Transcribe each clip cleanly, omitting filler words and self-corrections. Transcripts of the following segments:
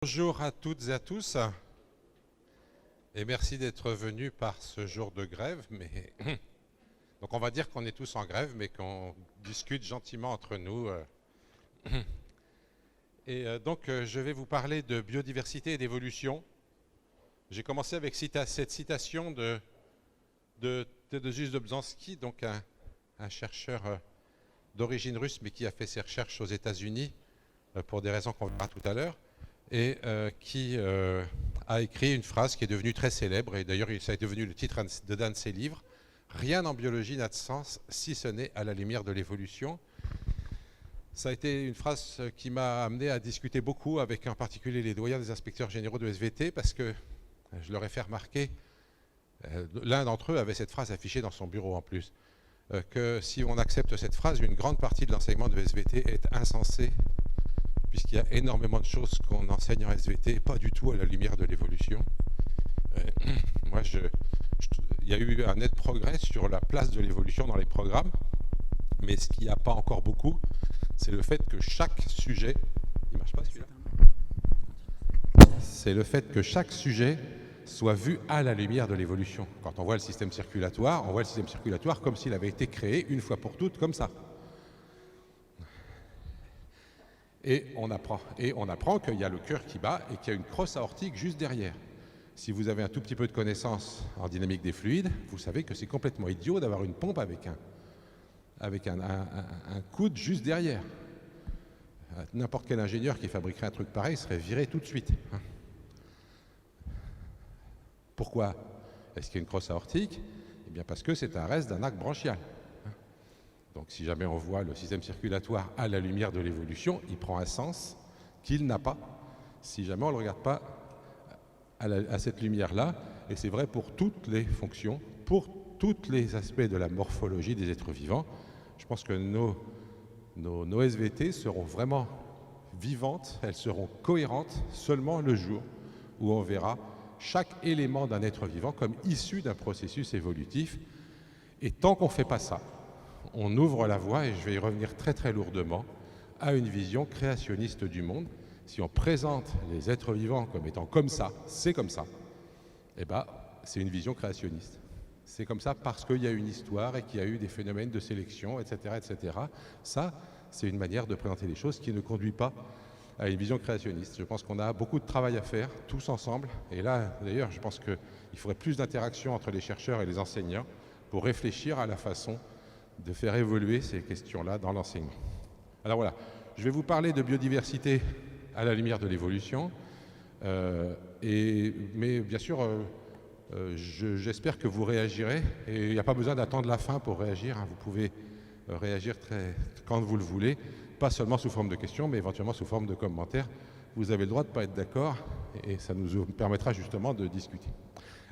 Bonjour à toutes et à tous, et merci d'être venus par ce jour de grève. Donc on va dire qu'on est tous en grève, mais qu'on discute gentiment entre nous. Donc je vais vous parler de biodiversité et d'évolution. J'ai commencé avec cette citation de Tadeusz Dobzhansky, donc un chercheur d'origine russe, mais qui a fait ses recherches aux États-Unis pour des raisons qu'on verra tout à l'heure, et qui a écrit une phrase qui est devenue très célèbre, et d'ailleurs ça est devenu le titre d'un de ses livres. Rien en biologie n'a de sens si ce n'est à la lumière de l'évolution. Ça a été une phrase qui m'a amené à discuter beaucoup avec en particulier les doyens des inspecteurs généraux de SVT, parce que je leur ai fait remarquer, l'un d'entre eux avait cette phrase affichée dans son bureau en plus, que si on accepte cette phrase, une grande partie de l'enseignement de SVT est insensé, puisqu'il y a énormément de choses qu'on enseigne en SVT, pas du tout à la lumière de l'évolution. Il y a eu un net progrès sur la place de l'évolution dans les programmes, mais ce qu'il n'y a pas encore beaucoup, c'est le fait que chaque sujet... Il marche pas celui-là ? C'est le fait que chaque sujet soit vu à la lumière de l'évolution. Quand on voit le système circulatoire, on voit le système circulatoire comme s'il avait été créé une fois pour toutes, comme ça. Et on apprend qu'il y a le cœur qui bat et qu'il y a une crosse aortique juste derrière. Si vous avez un tout petit peu de connaissance en dynamique des fluides, vous savez que c'est complètement idiot d'avoir une pompe avec un coude juste derrière. N'importe quel ingénieur qui fabriquerait un truc pareil serait viré tout de suite. Pourquoi est-ce qu'il y a une crosse aortique ? Eh bien parce que c'est un reste d'un arc branchial. Donc si jamais on voit le système circulatoire à la lumière de l'évolution, il prend un sens qu'il n'a pas si jamais on ne le regarde pas à cette lumière-là. Et c'est vrai pour toutes les fonctions, pour tous les aspects de la morphologie des êtres vivants. Je pense que nos SVT seront vraiment vivantes, elles seront cohérentes seulement le jour où on verra chaque élément d'un être vivant comme issu d'un processus évolutif. Et tant qu'on ne fait pas ça, on ouvre la voie, et je vais y revenir très très lourdement, à une vision créationniste du monde. Si on présente les êtres vivants comme étant comme ça, c'est comme ça, eh ben, c'est une vision créationniste. C'est comme ça parce qu'il y a une histoire et qu'il y a eu des phénomènes de sélection, etc. etc. Ça, c'est une manière de présenter les choses qui ne conduit pas à une vision créationniste. Je pense qu'on a beaucoup de travail à faire, tous ensemble. Et là, d'ailleurs, je pense qu'il faudrait plus d'interaction entre les chercheurs et les enseignants pour réfléchir à la façon de faire évoluer ces questions-là dans l'enseignement. Alors voilà, je vais vous parler de biodiversité à la lumière de l'évolution. Mais bien sûr, j'espère que vous réagirez. Et il n'y a pas besoin d'attendre la fin pour réagir. Vous pouvez réagir quand vous le voulez, pas seulement sous forme de questions, mais éventuellement sous forme de commentaires. Vous avez le droit de ne pas être d'accord, et ça nous permettra justement de discuter.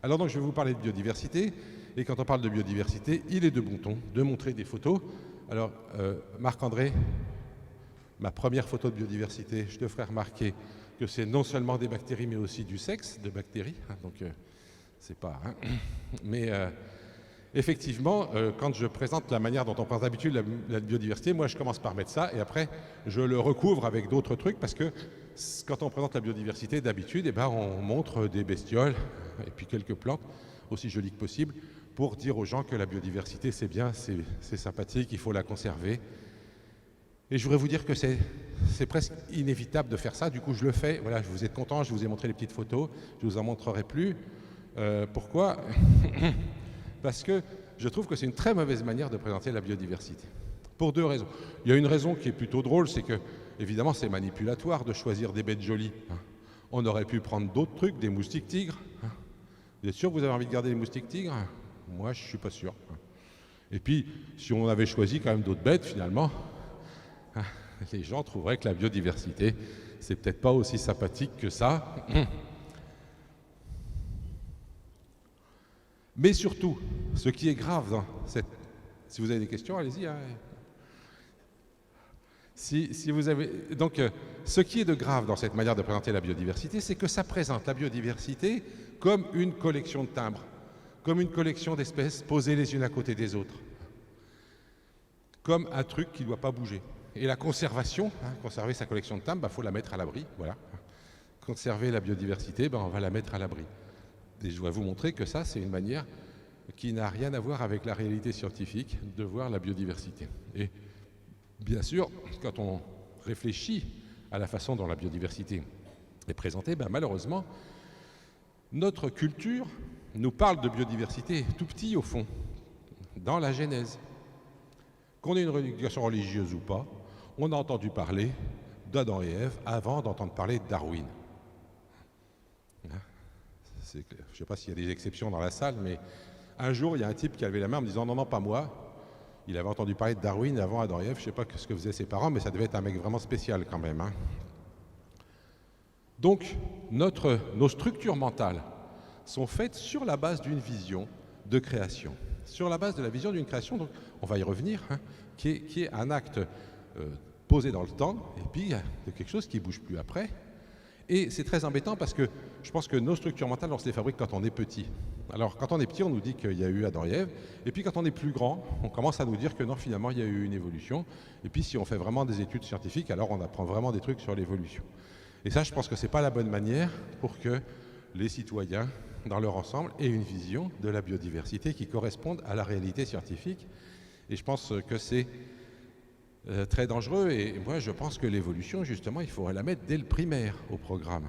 Alors donc, je vais vous parler de biodiversité. Et quand on parle de biodiversité, il est de bon ton de montrer des photos. Alors, Marc-André, ma première photo de biodiversité, je te ferai remarquer que c'est non seulement des bactéries, mais aussi du sexe de bactéries. Donc, c'est pas... Mais effectivement, quand je présente la manière dont on présente d'habitude la biodiversité, moi, je commence par mettre ça, et après, je le recouvre avec d'autres trucs, parce que quand on présente la biodiversité, d'habitude, eh ben, on montre des bestioles, et puis quelques plantes, aussi jolies que possible, pour dire aux gens que la biodiversité, c'est bien, c'est sympathique, il faut la conserver. Et je voudrais vous dire que c'est presque inévitable de faire ça, du coup je le fais. Voilà, vous êtes contents, je vous ai montré les petites photos, je ne vous en montrerai plus. Pourquoi ? Parce que je trouve que c'est une très mauvaise manière de présenter la biodiversité. Pour deux raisons. Il y a une raison qui est plutôt drôle, c'est que, évidemment, c'est manipulatoire de choisir des bêtes jolies. On aurait pu prendre d'autres trucs, des moustiques tigres. Vous êtes sûr que vous avez envie de garder les moustiques tigres ? Moi, je ne suis pas sûr. Et puis, si on avait choisi quand même d'autres bêtes, finalement, les gens trouveraient que la biodiversité, c'est peut-être pas aussi sympathique que ça. Mais surtout, ce qui est grave dans cette... Si vous avez des questions, allez-y. Si vous avez... Donc, ce qui est de grave dans cette manière de présenter la biodiversité, c'est que ça présente la biodiversité comme une collection de timbres, comme une collection d'espèces posées les unes à côté des autres, comme un truc qui ne doit pas bouger. Et la conservation, conserver sa collection de timbres, faut la mettre à l'abri, voilà. conserver la biodiversité, on va la mettre à l'abri. Et je dois vous montrer que ça, c'est une manière qui n'a rien à voir avec la réalité scientifique de voir la biodiversité. Et bien sûr, quand on réfléchit à la façon dont la biodiversité est présentée, malheureusement, notre culture nous parle de biodiversité tout petit au fond, dans la Genèse. Qu'on ait une éducation religieuse ou pas, on a entendu parler d'Adam et Ève avant d'entendre parler de Darwin. Je ne sais pas s'il y a des exceptions dans la salle, mais un jour, il y a un type qui a levé la main en me disant « Non, non, pas moi ». Il avait entendu parler de Darwin avant Adam et Ève. Je ne sais pas ce que faisaient ses parents, mais ça devait être un mec vraiment spécial quand même. Donc, nos structures mentales sont faites sur la base d'une vision de création. Sur la base de la vision d'une création, donc, on va y revenir, qui est un acte posé dans le temps, et puis de quelque chose qui ne bouge plus après. Et c'est très embêtant parce que je pense que nos structures mentales, on se les fabrique quand on est petit. Alors, quand on est petit, on nous dit qu'il y a eu Adam et Ève. Et puis, quand on est plus grand, on commence à nous dire que non, finalement, il y a eu une évolution. Et puis, si on fait vraiment des études scientifiques, alors on apprend vraiment des trucs sur l'évolution. Et ça, je pense que ce n'est pas la bonne manière pour que les citoyens, dans leur ensemble, aient une vision de la biodiversité qui corresponde à la réalité scientifique. Et je pense que c'est très dangereux. Et moi, je pense que l'évolution, justement, il faudrait la mettre dès le primaire au programme.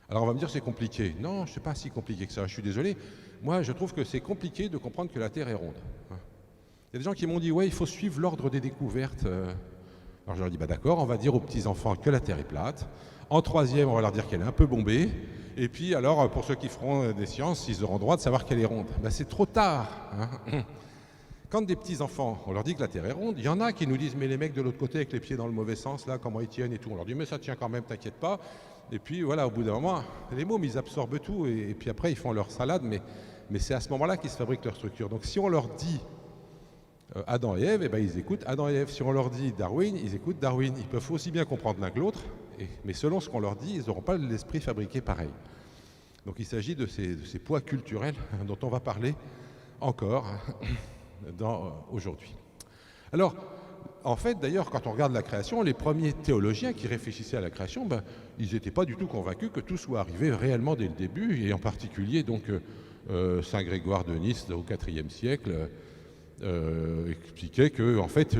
Alors on va me dire c'est compliqué. Non, c'est pas si compliqué que ça, je suis désolé. Moi, je trouve que c'est compliqué de comprendre que la Terre est ronde. Il y a des gens qui m'ont dit, ouais, il faut suivre l'ordre des découvertes. Alors je leur dis, d'accord, on va dire aux petits-enfants que la Terre est plate. En troisième, on va leur dire qu'elle est un peu bombée. Et puis alors, pour ceux qui feront des sciences, ils auront droit de savoir qu'elle est ronde. C'est trop tard. Quand des petits-enfants, on leur dit que la Terre est ronde, il y en a qui nous disent, mais les mecs de l'autre côté avec les pieds dans le mauvais sens, là, comment ils tiennent et tout. On leur dit, mais ça tient quand même, t'inquiète pas. Et puis voilà, au bout d'un moment, les mômes, ils absorbent tout et puis après, ils font leur salade, mais c'est à ce moment-là qu'ils se fabriquent leur structure. Donc si on leur dit Adam et Ève, ils écoutent Adam et Ève. Si on leur dit Darwin, ils écoutent Darwin. Ils peuvent aussi bien comprendre l'un que l'autre, mais selon ce qu'on leur dit, ils n'auront pas l'esprit fabriqué pareil. Donc il s'agit de ces poids culturels dont on va parler encore aujourd'hui. Alors, en fait, d'ailleurs, quand on regarde la création, les premiers théologiens qui réfléchissaient à la création, ils n'étaient pas du tout convaincus que tout soit arrivé réellement dès le début, et en particulier donc Saint Grégoire de Nice au IVe siècle expliquait que en fait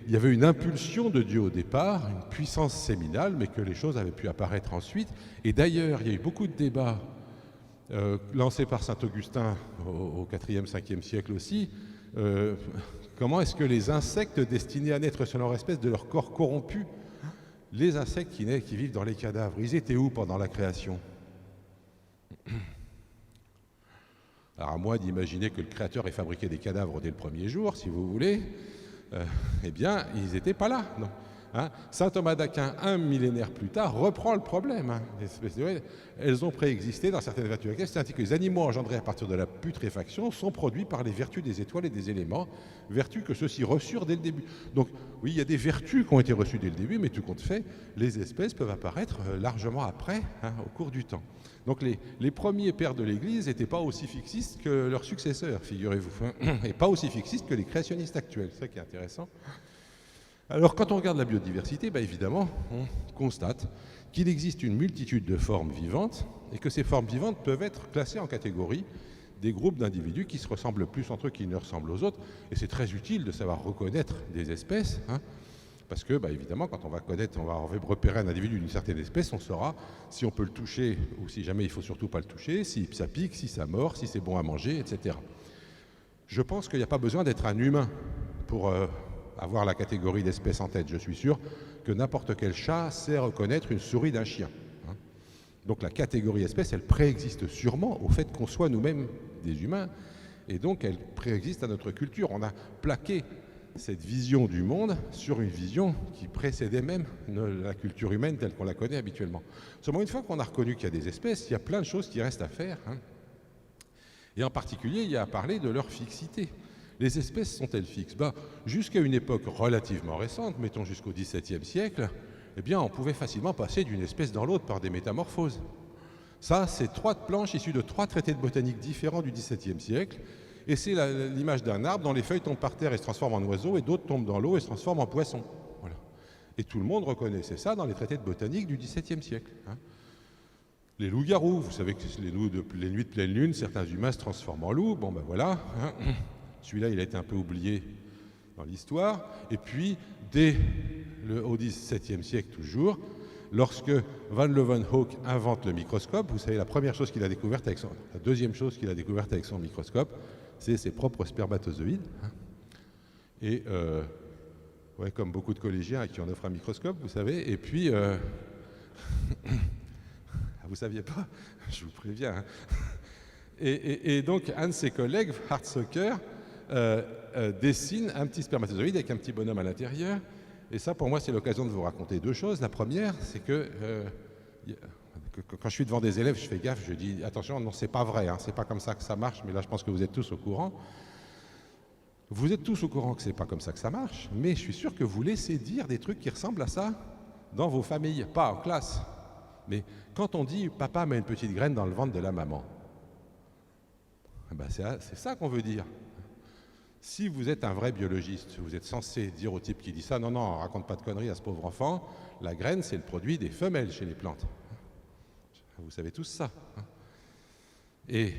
il y avait une impulsion de Dieu au départ, une puissance séminale, mais que les choses avaient pu apparaître ensuite. Et d'ailleurs, il y a eu beaucoup de débats lancés par Saint Augustin au IVe, Ve siècle aussi. Comment est-ce que les insectes destinés à naître sur leur espèce de leur corps corrompu, les insectes qui vivent dans les cadavres, ils étaient où pendant la création? Alors à moi d'imaginer que le Créateur ait fabriqué des cadavres dès le premier jour, si vous voulez, eh bien, ils n'étaient pas là. Non. Saint Thomas d'Aquin, un millénaire plus tard, reprend le problème. Elles ont préexisté dans certaines vertus. C'est-à-dire que les animaux engendrés à partir de la putréfaction sont produits par les vertus des étoiles et des éléments, vertus que ceux-ci reçurent dès le début. Donc oui, il y a des vertus qui ont été reçues dès le début, mais tout compte fait, les espèces peuvent apparaître largement après, au cours du temps. Donc les premiers pères de l'Église n'étaient pas aussi fixistes que leurs successeurs, figurez-vous, et pas aussi fixistes que les créationnistes actuels. C'est ça qui est intéressant. Alors, quand on regarde la biodiversité, évidemment, on constate qu'il existe une multitude de formes vivantes et que ces formes vivantes peuvent être classées en catégories des groupes d'individus qui se ressemblent plus entre eux qu'ils ne ressemblent aux autres. Et c'est très utile de savoir reconnaître des espèces, parce que, évidemment, quand on va repérer un individu d'une certaine espèce, on saura si on peut le toucher ou si jamais il ne faut surtout pas le toucher, si ça pique, si ça mord, si c'est bon à manger, etc. Je pense qu'il n'y a pas besoin d'être un humain pour avoir la catégorie d'espèces en tête. Je suis sûr que n'importe quel chat sait reconnaître une souris d'un chien. Donc la catégorie espèce, elle préexiste sûrement au fait qu'on soit nous-mêmes des humains, et donc elle préexiste à notre culture. On a plaqué cette vision du monde sur une vision qui précédait même la culture humaine telle qu'on la connaît habituellement. Seulement, une fois qu'on a reconnu qu'il y a des espèces, il y a plein de choses qui restent à faire. Et en particulier, il y a à parler de leur fixité. Les espèces sont-elles fixes? Jusqu'à une époque relativement récente, mettons jusqu'au XVIIe siècle, on pouvait facilement passer d'une espèce dans l'autre par des métamorphoses. Ça, c'est 3 planches issues de 3 traités de botanique différents du XVIIe siècle, et c'est l'image d'un arbre dont les feuilles tombent par terre et se transforment en oiseau, et d'autres tombent dans l'eau et se transforment en poisson. Voilà. Et tout le monde reconnaissait ça dans les traités de botanique du XVIIe siècle. Les loups-garous, vous savez que les nuits de pleine lune, certains humains se transforment en loups. Bon ben voilà, celui-là il a été un peu oublié dans l'histoire. Et puis, au XVIIe siècle toujours, lorsque Van Leeuwenhoek invente le microscope, vous savez la première chose qu'il a découverte la deuxième chose qu'il a découverte avec son microscope, c'est ses propres spermatozoïdes. Et ouais, comme beaucoup de collégiens à qui on offre un microscope, vous savez, et puis vous ne saviez pas, je vous préviens. Et donc, un de ses collègues, Hartsocker, dessine un petit spermatozoïde avec un petit bonhomme à l'intérieur. Et ça, pour moi, c'est l'occasion de vous raconter deux choses. La première, c'est que quand je suis devant des élèves, je fais gaffe, je dis attention, non, c'est pas vrai, c'est pas comme ça que ça marche, mais là, je pense que vous êtes tous au courant. Vous êtes tous au courant que c'est pas comme ça que ça marche, mais je suis sûr que vous laissez dire des trucs qui ressemblent à ça dans vos familles, pas en classe. Mais quand on dit « papa met une petite graine dans le ventre de la maman », ben c'est ça qu'on veut dire. Si vous êtes un vrai biologiste, vous êtes censé dire au type qui dit ça « non, non, raconte pas de conneries à ce pauvre enfant, la graine c'est le produit des femelles chez les plantes ». Vous savez tous ça. Mais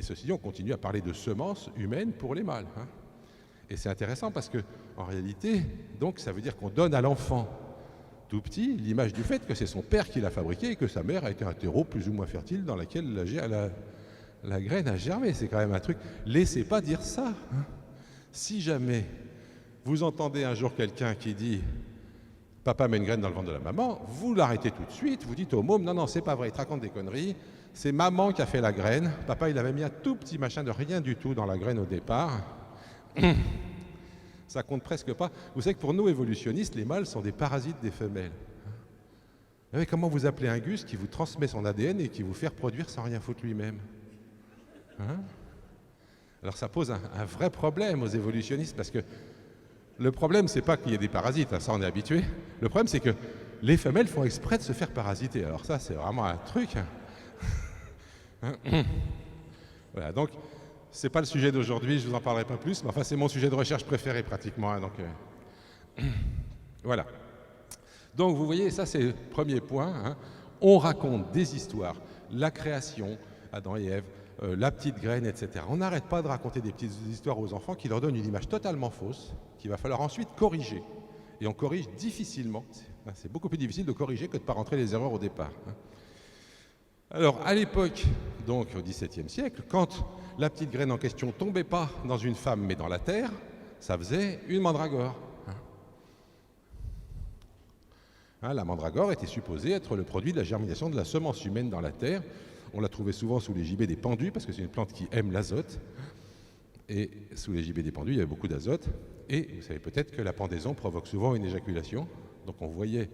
ceci dit, on continue à parler de semences humaines pour les mâles. Et c'est intéressant parce que, en réalité, donc, ça veut dire qu'on donne à l'enfant tout petit l'image du fait que c'est son père qui l'a fabriqué et que sa mère a été un terreau plus ou moins fertile dans lequel la graine a germé. C'est quand même un truc. Laissez pas dire ça. Si jamais vous entendez un jour quelqu'un qui dit « papa met une graine dans le ventre de la maman », vous l'arrêtez tout de suite, vous dites au môme « non, non, c'est pas vrai, il te raconte des conneries, c'est maman qui a fait la graine, papa il avait mis un tout petit machin de rien du tout dans la graine au départ ». Ça compte presque pas. Vous savez que pour nous évolutionnistes, les mâles sont des parasites des femelles. Mais comment vous appelez un gus qui vous transmet son ADN et qui vous fait reproduire sans rien foutre lui-même? Alors ça pose un vrai problème aux évolutionnistes parce que le problème c'est pas qu'il y ait des parasites, ça on est habitué. Le problème c'est que les femelles font exprès de se faire parasiter. Alors ça c'est vraiment un truc. Voilà, donc c'est pas le sujet d'aujourd'hui, je vous en parlerai pas plus, mais enfin c'est mon sujet de recherche préféré pratiquement. Donc voilà. Donc vous voyez, ça c'est le premier point. On raconte des histoires, la création, Adam et Ève, la petite graine, etc. On n'arrête pas de raconter des petites histoires aux enfants qui leur donnent une image totalement fausse, qu'il va falloir ensuite corriger. Et on corrige difficilement. C'est beaucoup plus difficile de corriger que de ne pas rentrer les erreurs au départ. Alors, à l'époque, donc au XVIIe siècle, quand la petite graine en question tombait pas dans une femme mais dans la terre, ça faisait une mandragore. La mandragore était supposée être le produit de la germination de la semence humaine dans la terre. On la trouvait souvent sous les gibets des pendus parce que c'est une plante qui aime l'azote. Et sous les gibets des pendus, il y avait beaucoup d'azote. Et vous savez peut-être que la pendaison provoque souvent une éjaculation. Donc on voyait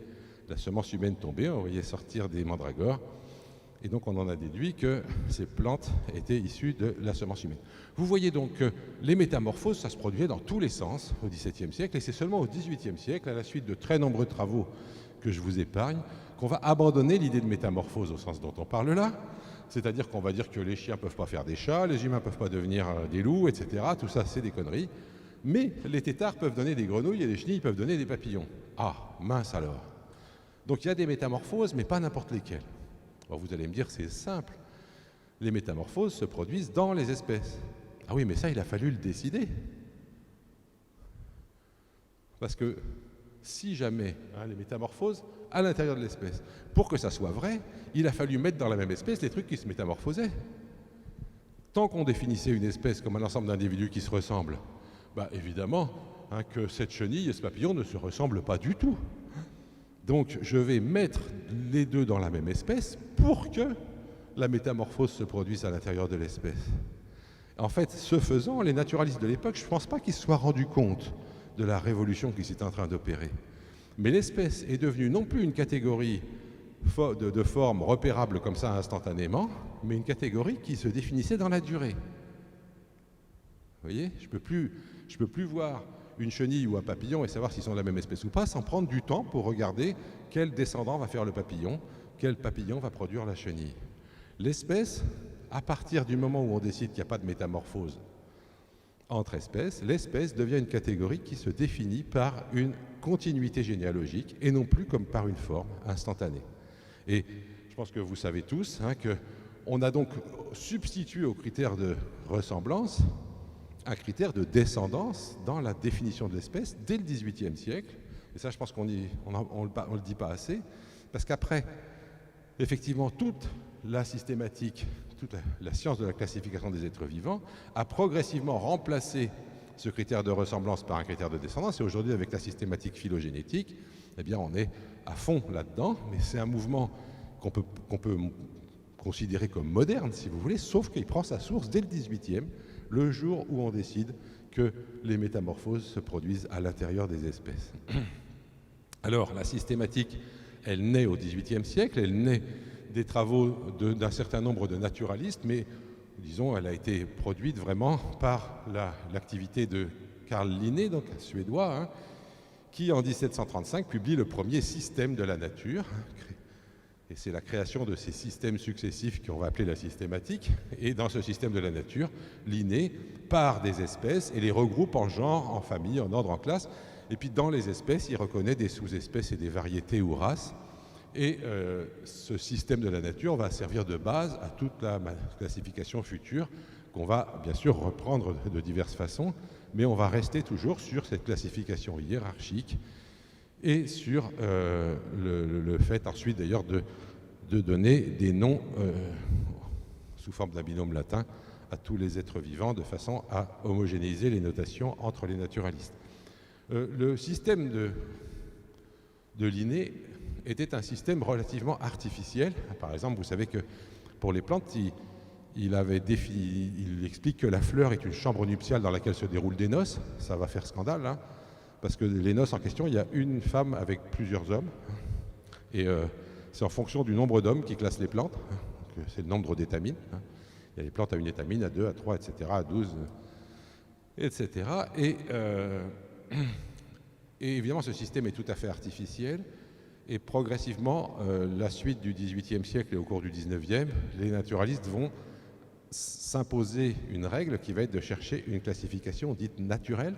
la semence humaine tomber, on voyait sortir des mandragores. Et donc on en a déduit que ces plantes étaient issues de la semence humaine. Vous voyez donc que les métamorphoses, ça se produisait dans tous les sens au XVIIe siècle, et c'est seulement au XVIIIe siècle, à la suite de très nombreux travaux que je vous épargne, qu'on va abandonner l'idée de métamorphose au sens dont on parle là, c'est-à-dire qu'on va dire que les chiens ne peuvent pas faire des chats, les humains ne peuvent pas devenir des loups, etc. Tout ça, c'est des conneries. Mais les têtards peuvent donner des grenouilles et les chenilles peuvent donner des papillons. Ah, mince alors. Donc il y a des métamorphoses, mais pas n'importe lesquelles. Alors vous allez me dire, c'est simple. Les métamorphoses se produisent dans les espèces. Ah oui, mais ça, il a fallu le décider. Parce que si jamais les métamorphoses à l'intérieur de l'espèce, pour que ça soit vrai, il a fallu mettre dans la même espèce les trucs qui se métamorphosaient. Tant qu'on définissait une espèce comme un ensemble d'individus qui se ressemblent, évidemment que cette chenille et ce papillon ne se ressemblent pas du tout. Donc je vais mettre les deux dans la même espèce pour que la métamorphose se produise à l'intérieur de l'espèce. En fait, ce faisant, les naturalistes de l'époque, je ne pense pas qu'ils se soient rendus compte de la révolution qui s'est en train d'opérer. Mais l'espèce est devenue non plus une catégorie de forme repérable comme ça instantanément, mais une catégorie qui se définissait dans la durée. Vous voyez, je peux plus voir une chenille ou un papillon et savoir s'ils sont de la même espèce ou pas sans prendre du temps pour regarder quel descendant va faire le papillon, quel papillon va produire la chenille. L'espèce, à partir du moment où on décide qu'il n'y a pas de métamorphose, entre espèces, l'espèce devient une catégorie qui se définit par une continuité généalogique et non plus comme par une forme instantanée. Et je pense que vous savez tous qu'on a donc substitué au critère de ressemblance un critère de descendance dans la définition de l'espèce dès le XVIIIe siècle. Et ça, je pense qu'on ne le dit pas assez, parce qu'après, effectivement, toute la systématique, toute la science de la classification des êtres vivants a progressivement remplacé ce critère de ressemblance par un critère de descendance. Et aujourd'hui, avec la systématique phylogénétique, eh bien, on est à fond là-dedans, mais c'est un mouvement qu'on peut considérer comme moderne, si vous voulez, sauf qu'il prend sa source dès le XVIIIe, le jour où on décide que les métamorphoses se produisent à l'intérieur des espèces. Alors, la systématique, elle naît au XVIIIe siècle, elle naît des travaux d'un certain nombre de naturalistes, mais disons, elle a été produite vraiment par l'activité de Carl Linné, donc un Suédois, qui en 1735 publie le premier système de la nature. Et c'est la création de ces systèmes successifs qu'on va appeler la systématique. Et dans ce système de la nature, Linné part des espèces et les regroupe en genre, en famille, en ordre, en classe. Et puis dans les espèces, il reconnaît des sous-espèces et des variétés ou races. Et ce système de la nature va servir de base à toute la classification future qu'on va bien sûr reprendre de diverses façons, mais on va rester toujours sur cette classification hiérarchique et sur le fait ensuite d'ailleurs de donner des noms sous forme d'un binôme latin à tous les êtres vivants de façon à homogénéiser les notations entre les naturalistes. Le système de Linné était un système relativement artificiel. Par exemple, vous savez que pour les plantes, il explique que la fleur est une chambre nuptiale dans laquelle se déroulent des noces. Ça va faire scandale, parce que les noces en question, il y a une femme avec plusieurs hommes. Et c'est en fonction du nombre d'hommes qui classent les plantes. C'est le nombre d'étamines. Il y a les plantes à une étamine, à 2, à 3, etc., à 12, etc. Et évidemment, ce système est tout à fait artificiel. Et progressivement, la suite du XVIIIe siècle et au cours du XIXe, les naturalistes vont s'imposer une règle qui va être de chercher une classification dite naturelle,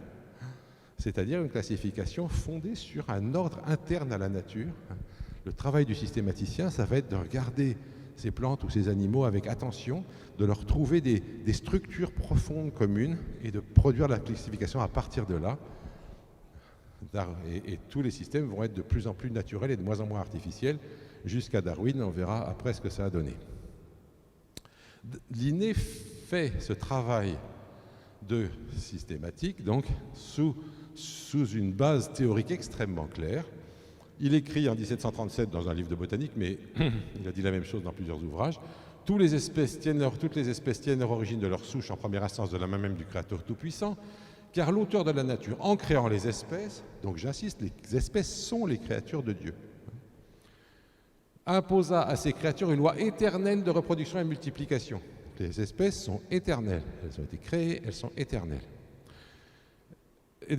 c'est-à-dire une classification fondée sur un ordre interne à la nature. Le travail du systématicien, ça va être de regarder ces plantes ou ces animaux avec attention, de leur trouver des structures profondes communes et de produire la classification à partir de là. Et tous les systèmes vont être de plus en plus naturels et de moins en moins artificiels, jusqu'à Darwin. On verra après ce que ça a donné. Linné fait ce travail de systématique, donc, sous une base théorique extrêmement claire. Il écrit en 1737 dans un livre de botanique, mais il a dit la même chose dans plusieurs ouvrages. Toutes les espèces tiennent leur origine de leur souche en première instance de la main même du Créateur Tout-Puissant, car l'auteur de la nature, en créant les espèces, donc j'insiste, les espèces sont les créatures de Dieu, imposa à ces créatures une loi éternelle de reproduction et de multiplication. Les espèces sont éternelles, elles ont été créées, elles sont éternelles. Et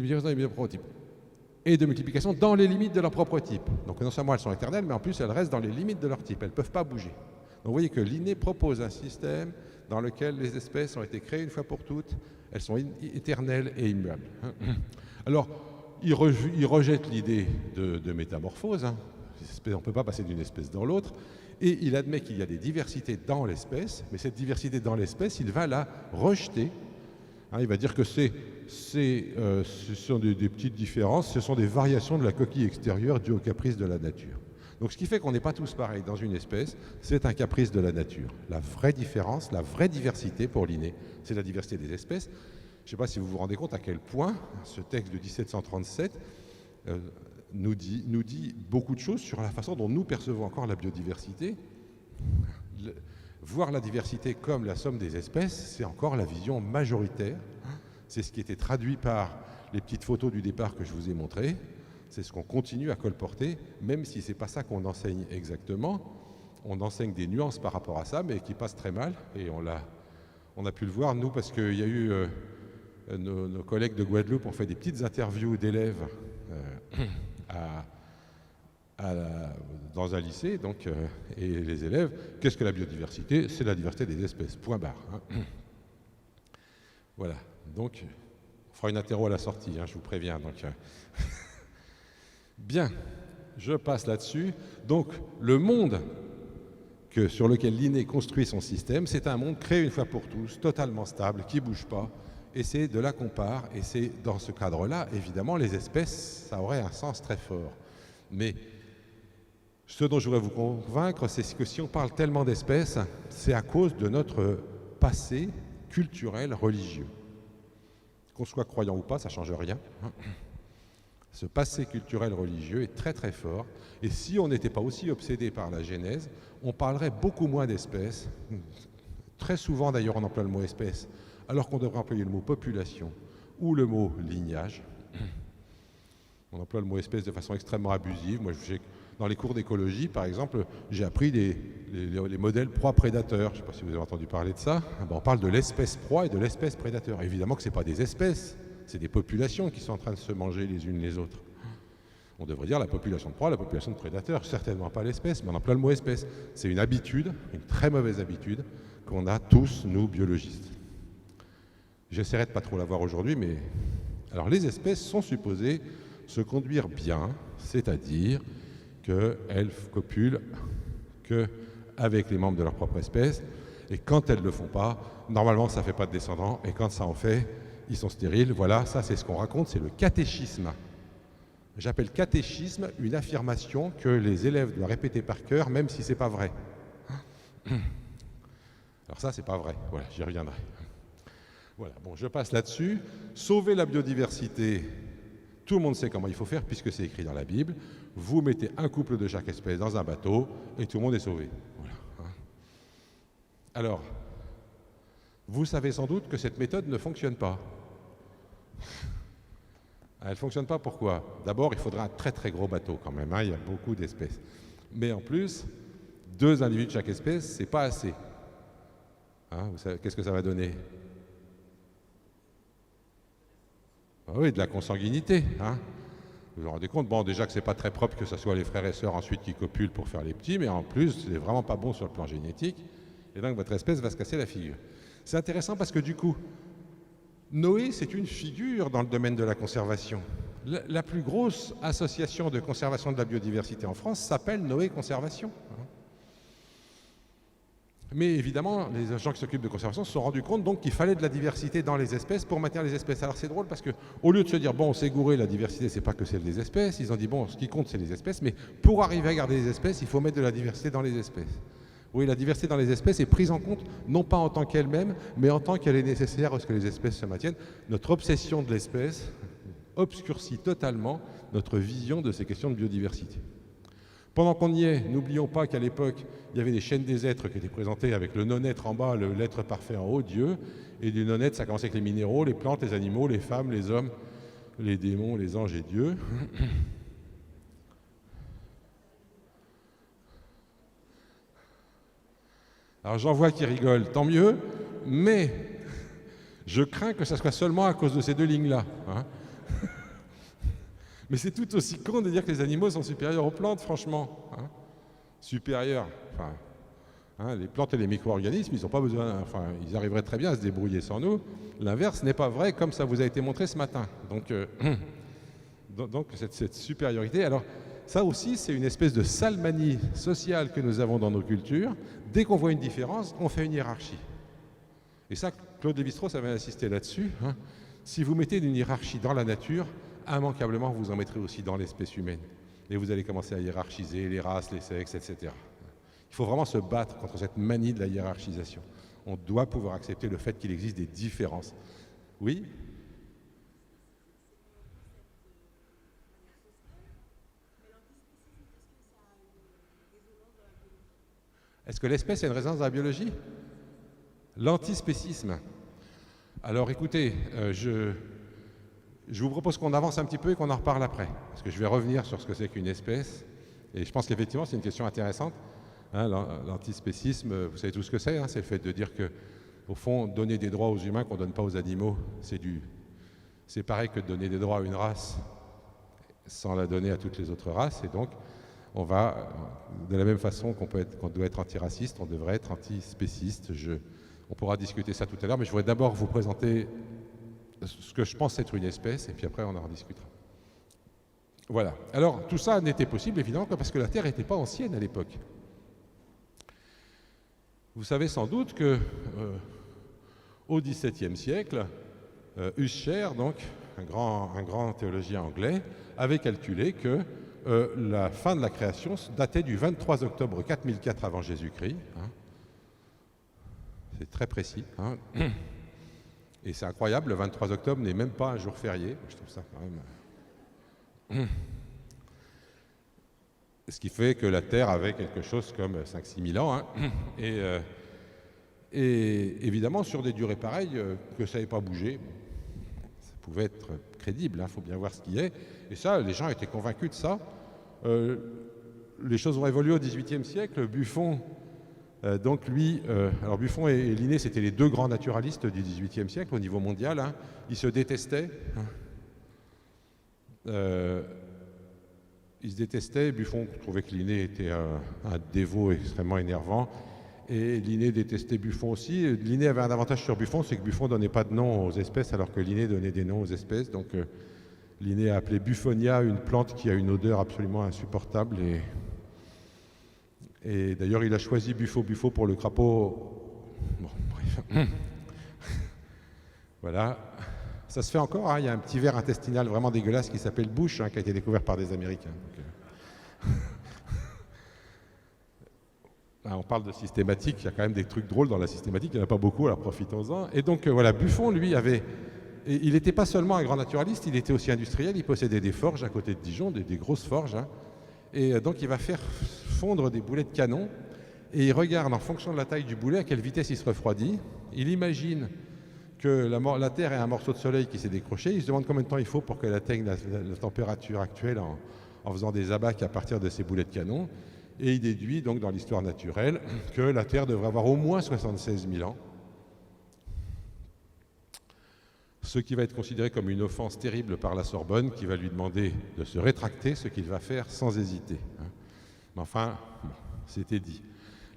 de multiplication dans les limites de leur propre type. Donc non seulement elles sont éternelles, mais en plus elles restent dans les limites de leur type, elles ne peuvent pas bouger. Donc vous voyez que Linné propose un système dans lequel les espèces ont été créées une fois pour toutes, elles sont éternelles et immuables. Alors, il rejette l'idée de métamorphose, on ne peut pas passer d'une espèce dans l'autre, et il admet qu'il y a des diversités dans l'espèce, mais cette diversité dans l'espèce, il va la rejeter. Il va dire que ce sont des petites différences, ce sont des variations de la coquille extérieure dues au caprice de la nature. Donc ce qui fait qu'on n'est pas tous pareils dans une espèce, c'est un caprice de la nature. La vraie différence, la vraie diversité pour Linné, c'est la diversité des espèces. Je ne sais pas si vous vous rendez compte à quel point ce texte de 1737 nous dit beaucoup de choses sur la façon dont nous percevons encore la biodiversité. Voir la diversité comme la somme des espèces, c'est encore la vision majoritaire. C'est ce qui était traduit par les petites photos du départ que je vous ai montrées. C'est ce qu'on continue à colporter, même si ce n'est pas ça qu'on enseigne exactement. On enseigne des nuances par rapport à ça, mais qui passent très mal. Et on a pu le voir, nous, parce qu'il y a eu nos collègues de Guadeloupe ont fait des petites interviews d'élèves dans un lycée. Donc, et les élèves, qu'est-ce que la biodiversité? C'est la diversité des espèces, point barre. Voilà. Donc, on fera une interro à la sortie, je vous préviens. Donc, Bien, je passe là-dessus. Donc, le monde sur lequel Linné construit son système, c'est un monde créé une fois pour tous, totalement stable, qui ne bouge pas, et c'est de là qu'on part, et c'est dans ce cadre-là, évidemment, les espèces, ça aurait un sens très fort. Mais ce dont je voudrais vous convaincre, c'est que si on parle tellement d'espèces, c'est à cause de notre passé culturel, religieux. Qu'on soit croyant ou pas, ça ne change rien. Ce passé culturel religieux est très très fort, et si on n'était pas aussi obsédé par la Genèse, on parlerait beaucoup moins d'espèces. Très souvent d'ailleurs on emploie le mot espèce, alors qu'on devrait employer le mot population ou le mot lignage. On emploie le mot espèce de façon extrêmement abusive. Moi, dans les cours d'écologie, par exemple, j'ai appris les modèles proie-prédateur. Je ne sais pas si vous avez entendu parler de ça. On parle de l'espèce proie et de l'espèce prédateur. Évidemment que ce n'est pas des espèces, c'est des populations qui sont en train de se manger les unes les autres. On devrait dire la population de proie, la population de prédateur, certainement pas l'espèce, mais on emploie le mot espèce. C'est une habitude, une très mauvaise habitude, qu'on a tous, nous, biologistes. J'essaierai de ne pas trop l'avoir aujourd'hui, mais... Alors, les espèces sont supposées se conduire bien, c'est-à-dire qu'elles copulent qu'avec les membres de leur propre espèce, et quand elles ne le font pas, normalement, ça ne fait pas de descendants, et quand ça en fait, ils sont stériles. Voilà, ça c'est ce qu'on raconte, c'est le catéchisme. J'appelle catéchisme une affirmation que les élèves doivent répéter par cœur, même si ce n'est pas vrai. Alors ça, c'est pas vrai. Voilà, j'y reviendrai. Voilà, bon, je passe là-dessus. Sauver la biodiversité, tout le monde sait comment il faut faire, puisque c'est écrit dans la Bible. Vous mettez un couple de chaque espèce dans un bateau, et tout le monde est sauvé. Voilà. Alors, vous savez sans doute que cette méthode ne fonctionne pas. Elle ne fonctionne pas, pourquoi? D'abord, il faudra un très très gros bateau quand même, il y a beaucoup d'espèces. Mais en plus, 2 individus de chaque espèce, c'est pas assez. Vous savez, qu'est-ce que ça va donner? Oui, de la consanguinité. Vous vous rendez compte, bon, déjà que c'est pas très propre que ce soit les frères et sœurs ensuite qui copulent pour faire les petits, mais en plus, c'est vraiment pas bon sur le plan génétique, et donc votre espèce va se casser la figure. C'est intéressant parce que du coup, Noé, c'est une figure dans le domaine de la conservation. La plus grosse association de conservation de la biodiversité en France s'appelle Noé Conservation. Mais évidemment, les gens qui s'occupent de conservation se sont rendus compte donc qu'il fallait de la diversité dans les espèces pour maintenir les espèces. Alors c'est drôle parce qu'au lieu de se dire, bon, on s'est gouré, la diversité, c'est pas que celle des espèces, ils ont dit, bon, ce qui compte, c'est les espèces, mais pour arriver à garder les espèces, il faut mettre de la diversité dans les espèces. Oui, la diversité dans les espèces est prise en compte, non pas en tant qu'elle-même, mais en tant qu'elle est nécessaire à ce que les espèces se maintiennent. Notre obsession de l'espèce obscurcit totalement notre vision de ces questions de biodiversité. Pendant qu'on y est, n'oublions pas qu'à l'époque, il y avait des chaînes des êtres qui étaient présentées avec le non-être en bas, l'être parfait en haut, Dieu, et du non-être, ça commençait avec les minéraux, les plantes, les animaux, les femmes, les hommes, les démons, les anges et Dieu. Alors j'en vois qui rigolent, tant mieux, mais je crains que ça soit seulement à cause de ces 2 lignes-là. Mais c'est tout aussi con de dire que les animaux sont supérieurs aux plantes, franchement. Supérieurs. Les plantes et les micro-organismes, ils n'ont pas besoin, ils arriveraient très bien à se débrouiller sans nous. L'inverse n'est pas vrai, comme ça vous a été montré ce matin. Donc cette supériorité. Alors, ça aussi, c'est une espèce de sale manie sociale que nous avons dans nos cultures. Dès qu'on voit une différence, on fait une hiérarchie. Et ça, Claude Lévi-Strauss avait insisté là-dessus. Si vous mettez une hiérarchie dans la nature, immanquablement, vous en mettrez aussi dans l'espèce humaine. Et vous allez commencer à hiérarchiser les races, les sexes, etc. Il faut vraiment se battre contre cette manie de la hiérarchisation. On doit pouvoir accepter le fait qu'il existe des différences. Oui ? Est-ce que l'espèce a une résonance dans la biologie? L'antispécisme. Alors écoutez, je vous propose qu'on avance un petit peu et qu'on en reparle après. Parce que je vais revenir sur ce que c'est qu'une espèce. Et je pense qu'effectivement, c'est une question intéressante. L'antispécisme, vous savez tout ce que c'est. C'est le fait de dire que, au fond, donner des droits aux humains qu'on ne donne pas aux animaux, c'est pareil que de donner des droits à une race sans la donner à toutes les autres races. Et donc, on va, de la même façon qu'on doit être antiraciste, on devrait être antispéciste. On pourra discuter ça tout à l'heure, mais je voudrais d'abord vous présenter ce que je pense être une espèce, et puis après on en rediscutera. Voilà. Alors tout ça n'était possible évidemment que parce que la Terre n'était pas ancienne à l'époque. Vous savez sans doute que au XVIIe siècle, Usher, donc un grand théologien anglais, avait calculé que la fin de la création datait du 23 octobre 4004 avant Jésus-Christ. Hein. C'est très précis. Hein. Et c'est incroyable, le 23 octobre n'est même pas un jour férié. Je trouve ça quand même... Ce qui fait que la Terre avait quelque chose comme 5-6 000 ans. Hein. Et évidemment, sur des durées pareilles, que ça n'ait pas bougé, ça pouvait être crédible, il faut bien voir ce qui est. Et ça, les gens étaient convaincus de ça. Les choses ont évolué au XVIIIe siècle. Buffon, donc lui, alors Buffon et Linné, c'était les deux grands naturalistes du XVIIIe siècle au niveau mondial. Hein. Ils se détestaient. Ils se détestaient. Buffon trouvait que Linné était un dévot extrêmement énervant. Et Linné détestait Buffon aussi. Linné avait un avantage sur Buffon, c'est que Buffon ne donnait pas de nom aux espèces, alors que Linné donnait des noms aux espèces. Donc Linné a appelé Buffonia une plante qui a une odeur absolument insupportable. Et d'ailleurs, il a choisi Buffo pour le crapaud. Bon, bref. Voilà. Ça se fait encore, hein. Il y a un petit ver intestinal vraiment dégueulasse qui s'appelle Bush, hein, qui a été découvert par des Américains. Donc, on parle de systématique, il y a quand même des trucs drôles dans la systématique, il n'y en a pas beaucoup, alors profitons-en. Et donc voilà, Buffon, lui, il n'était pas seulement un grand naturaliste, il était aussi industriel, il possédait des forges à côté de Dijon, des grosses forges. Hein. Et donc il va faire fondre des boulets de canon, et il regarde en fonction de la taille du boulet à quelle vitesse il se refroidit. Il imagine que la Terre est un morceau de soleil qui s'est décroché, il se demande combien de temps il faut pour qu'elle atteigne la température actuelle en faisant des abacs à partir de ces boulets de canon. Et il déduit donc dans l'histoire naturelle que la Terre devrait avoir au moins 76 000 ans, ce qui va être considéré comme une offense terrible par la Sorbonne, qui va lui demander de se rétracter, ce qu'il va faire sans hésiter. Mais enfin, bon, c'était dit.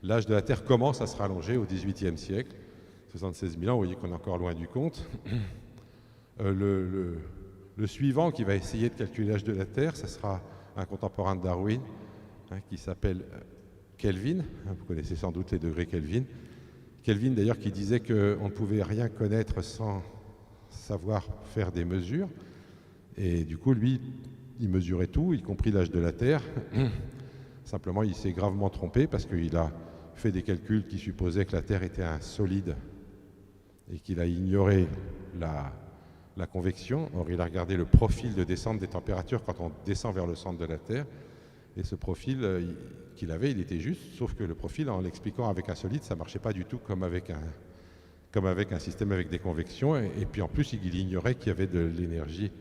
L'âge de la Terre commence à se rallonger au XVIIIe siècle, 76 000 ans, vous voyez qu'on est encore loin du compte. Le suivant qui va essayer de calculer l'âge de la Terre, ce sera un contemporain de Darwin, qui s'appelle Kelvin. Vous connaissez sans doute les degrés Kelvin. Kelvin, d'ailleurs, qui disait qu'on ne pouvait rien connaître sans savoir faire des mesures. Et du coup, lui, il mesurait tout, y compris l'âge de la Terre. Simplement, il s'est gravement trompé parce qu'il a fait des calculs qui supposaient que la Terre était un solide et qu'il a ignoré la convection. Or, il a regardé le profil de descente des températures quand on descend vers le centre de la Terre. Et ce profil qu'il avait, il était juste, sauf que le profil, en l'expliquant avec un solide, ça ne marchait pas du tout comme avec un système avec des convections. Et puis en plus, il ignorait qu'il y avait de l'énergie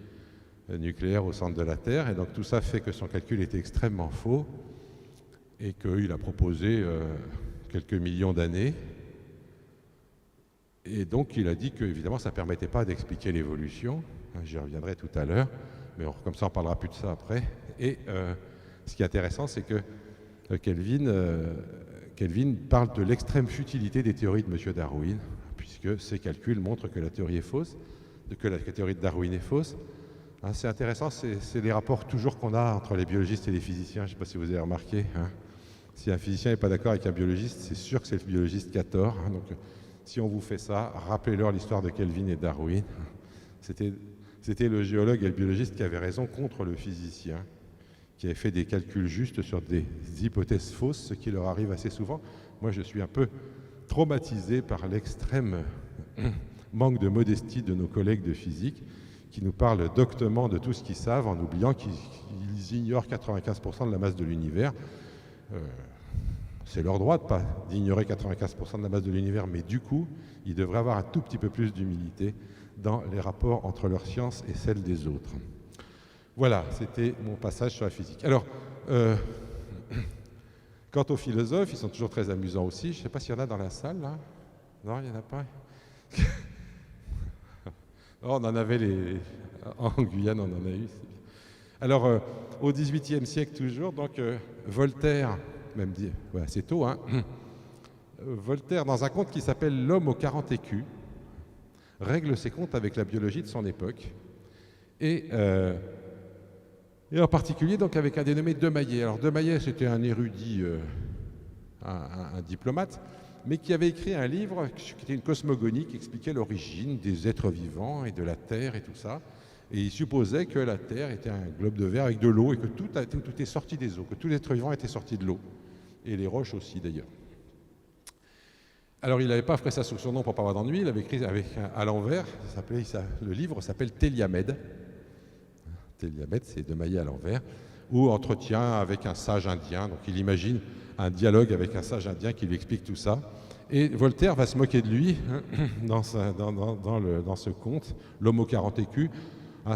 nucléaire au centre de la Terre. Et donc tout ça fait que son calcul était extrêmement faux et qu'il a proposé quelques millions d'années. Et donc il a dit que, évidemment, ça ne permettait pas d'expliquer l'évolution. J'y reviendrai tout à l'heure, mais comme ça, on ne parlera plus de ça après. Et ce qui est intéressant, c'est que Kelvin parle de l'extrême futilité des théories de M. Darwin, puisque ses calculs montrent que la théorie est fausse, que la théorie de Darwin est fausse. Hein, c'est intéressant, c'est les rapports toujours qu'on a entre les biologistes et les physiciens. Je ne sais pas si vous avez remarqué. Hein. Si un physicien n'est pas d'accord avec un biologiste, c'est sûr que c'est le biologiste qui a tort. Hein, donc, si on vous fait ça, rappelez-leur l'histoire de Kelvin et Darwin. C'était le géologue et le biologiste qui avaient raison contre le physicien, qui avait fait des calculs justes sur des hypothèses fausses, ce qui leur arrive assez souvent. Moi, je suis un peu traumatisé par l'extrême manque de modestie de nos collègues de physique qui nous parlent doctement de tout ce qu'ils savent en oubliant qu'ils ignorent 95% de la masse de l'univers. C'est leur droit d'ignorer 95% de la masse de l'univers, mais du coup, ils devraient avoir un tout petit peu plus d'humilité dans les rapports entre leur science et celle des autres. Voilà, c'était mon passage sur la physique. Alors, quant aux philosophes, ils sont toujours très amusants aussi. Je ne sais pas s'il y en a dans la salle, là. Non, il n'y en a pas. Oh, on en avait en Guyane, on en a eu. Alors, au XVIIIe siècle toujours, donc Voltaire, même dit, ouais, c'est tôt, hein. Voltaire, dans un conte qui s'appelle L'homme aux 40 écus, règle ses comptes avec la biologie de son époque. Et en particulier donc avec un dénommé De Maillet. Alors De Maillet, c'était un érudit, un diplomate, mais qui avait écrit un livre qui était une cosmogonie qui expliquait l'origine des êtres vivants et de la Terre et tout ça. Et il supposait que la Terre était un globe de verre avec de l'eau et que tout est sorti des eaux, que tous les êtres vivants étaient sortis de l'eau. Et les roches aussi d'ailleurs. Alors il n'avait pas fait ça sous son nom pour ne pas avoir d'ennui, il avait écrit à l'envers, le livre s'appelle Téliamède. Téliamède, c'est De Maillet à l'envers, où entretien avec un sage indien, donc il imagine un dialogue avec un sage indien qui lui explique tout ça. Et Voltaire va se moquer de lui dans ce conte, L'homme aux 40 écus.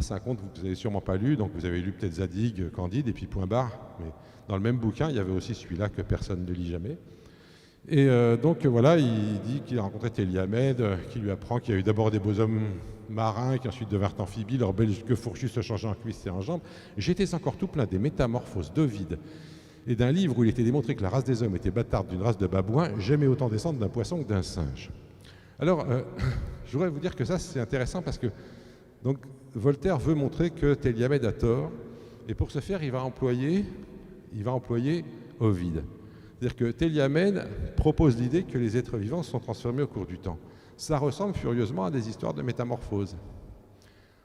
C'est un conte que vous n'avez sûrement pas lu, donc vous avez lu peut-être Zadig, Candide, et puis point barre. Mais dans le même bouquin, il y avait aussi celui-là que personne ne lit jamais. Et donc voilà, il dit qu'il a rencontré Téliamède, qui lui apprend qu'il y a eu d'abord des beaux hommes marins qui ensuite devinrent amphibies, leurs belles queues fourchues se changeant en cuisses et en jambes. J'étais encore tout plein des métamorphoses d'Ovide et d'un livre où il était démontré que la race des hommes était bâtarde d'une race de babouins, jamais autant descendre d'un poisson que d'un singe. Alors, je voudrais vous dire que ça, c'est intéressant parce que donc, Voltaire veut montrer que Téliamède a tort, et pour ce faire, il va employer Ovide. C'est-à-dire que Téliamède propose l'idée que les êtres vivants sont transformés au cours du temps. Ça ressemble furieusement à des histoires de métamorphose.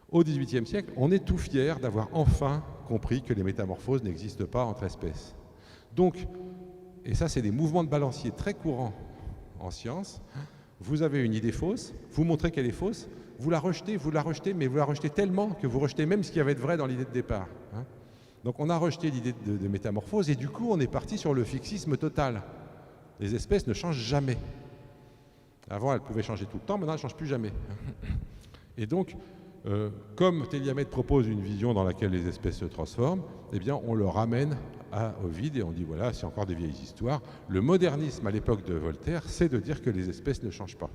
Au XVIIIe siècle, on est tout fiers d'avoir enfin compris que les métamorphoses n'existent pas entre espèces. Donc, et ça c'est des mouvements de balancier très courants en science, vous avez une idée fausse, vous montrez qu'elle est fausse, vous la rejetez, mais vous la rejetez tellement que vous rejetez même ce qu'il y avait de vrai dans l'idée de départ. Donc on a rejeté l'idée de métamorphose et du coup on est parti sur le fixisme total. Les espèces ne changent jamais. Avant elles pouvaient changer tout le temps, maintenant elles ne changent plus jamais. Et donc, comme Téliamède propose une vision dans laquelle les espèces se transforment, eh bien on le ramène à Ovide et on dit voilà, c'est encore des vieilles histoires. Le modernisme à l'époque de Voltaire, c'est de dire que les espèces ne changent pas.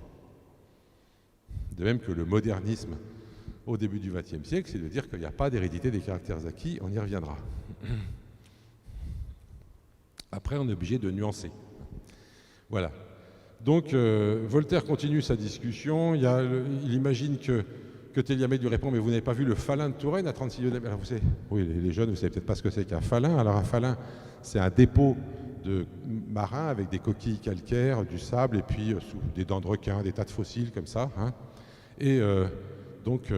De même que le modernisme au début du XXe siècle, c'est de dire qu'il n'y a pas d'hérédité des caractères acquis, on y reviendra. Après, on est obligé de nuancer. Voilà. Donc, Voltaire continue sa discussion. Il imagine que Téliamède lui répond « Mais vous n'avez pas vu le falin de Touraine à 36 lieues d'Amérique ?» Alors, vous savez, oui, les jeunes, vous ne savez peut-être pas ce que c'est qu'un falin. Alors, un falin, c'est un dépôt de marins avec des coquilles calcaires, du sable, et puis des dents de requin, des tas de fossiles comme ça. Et donc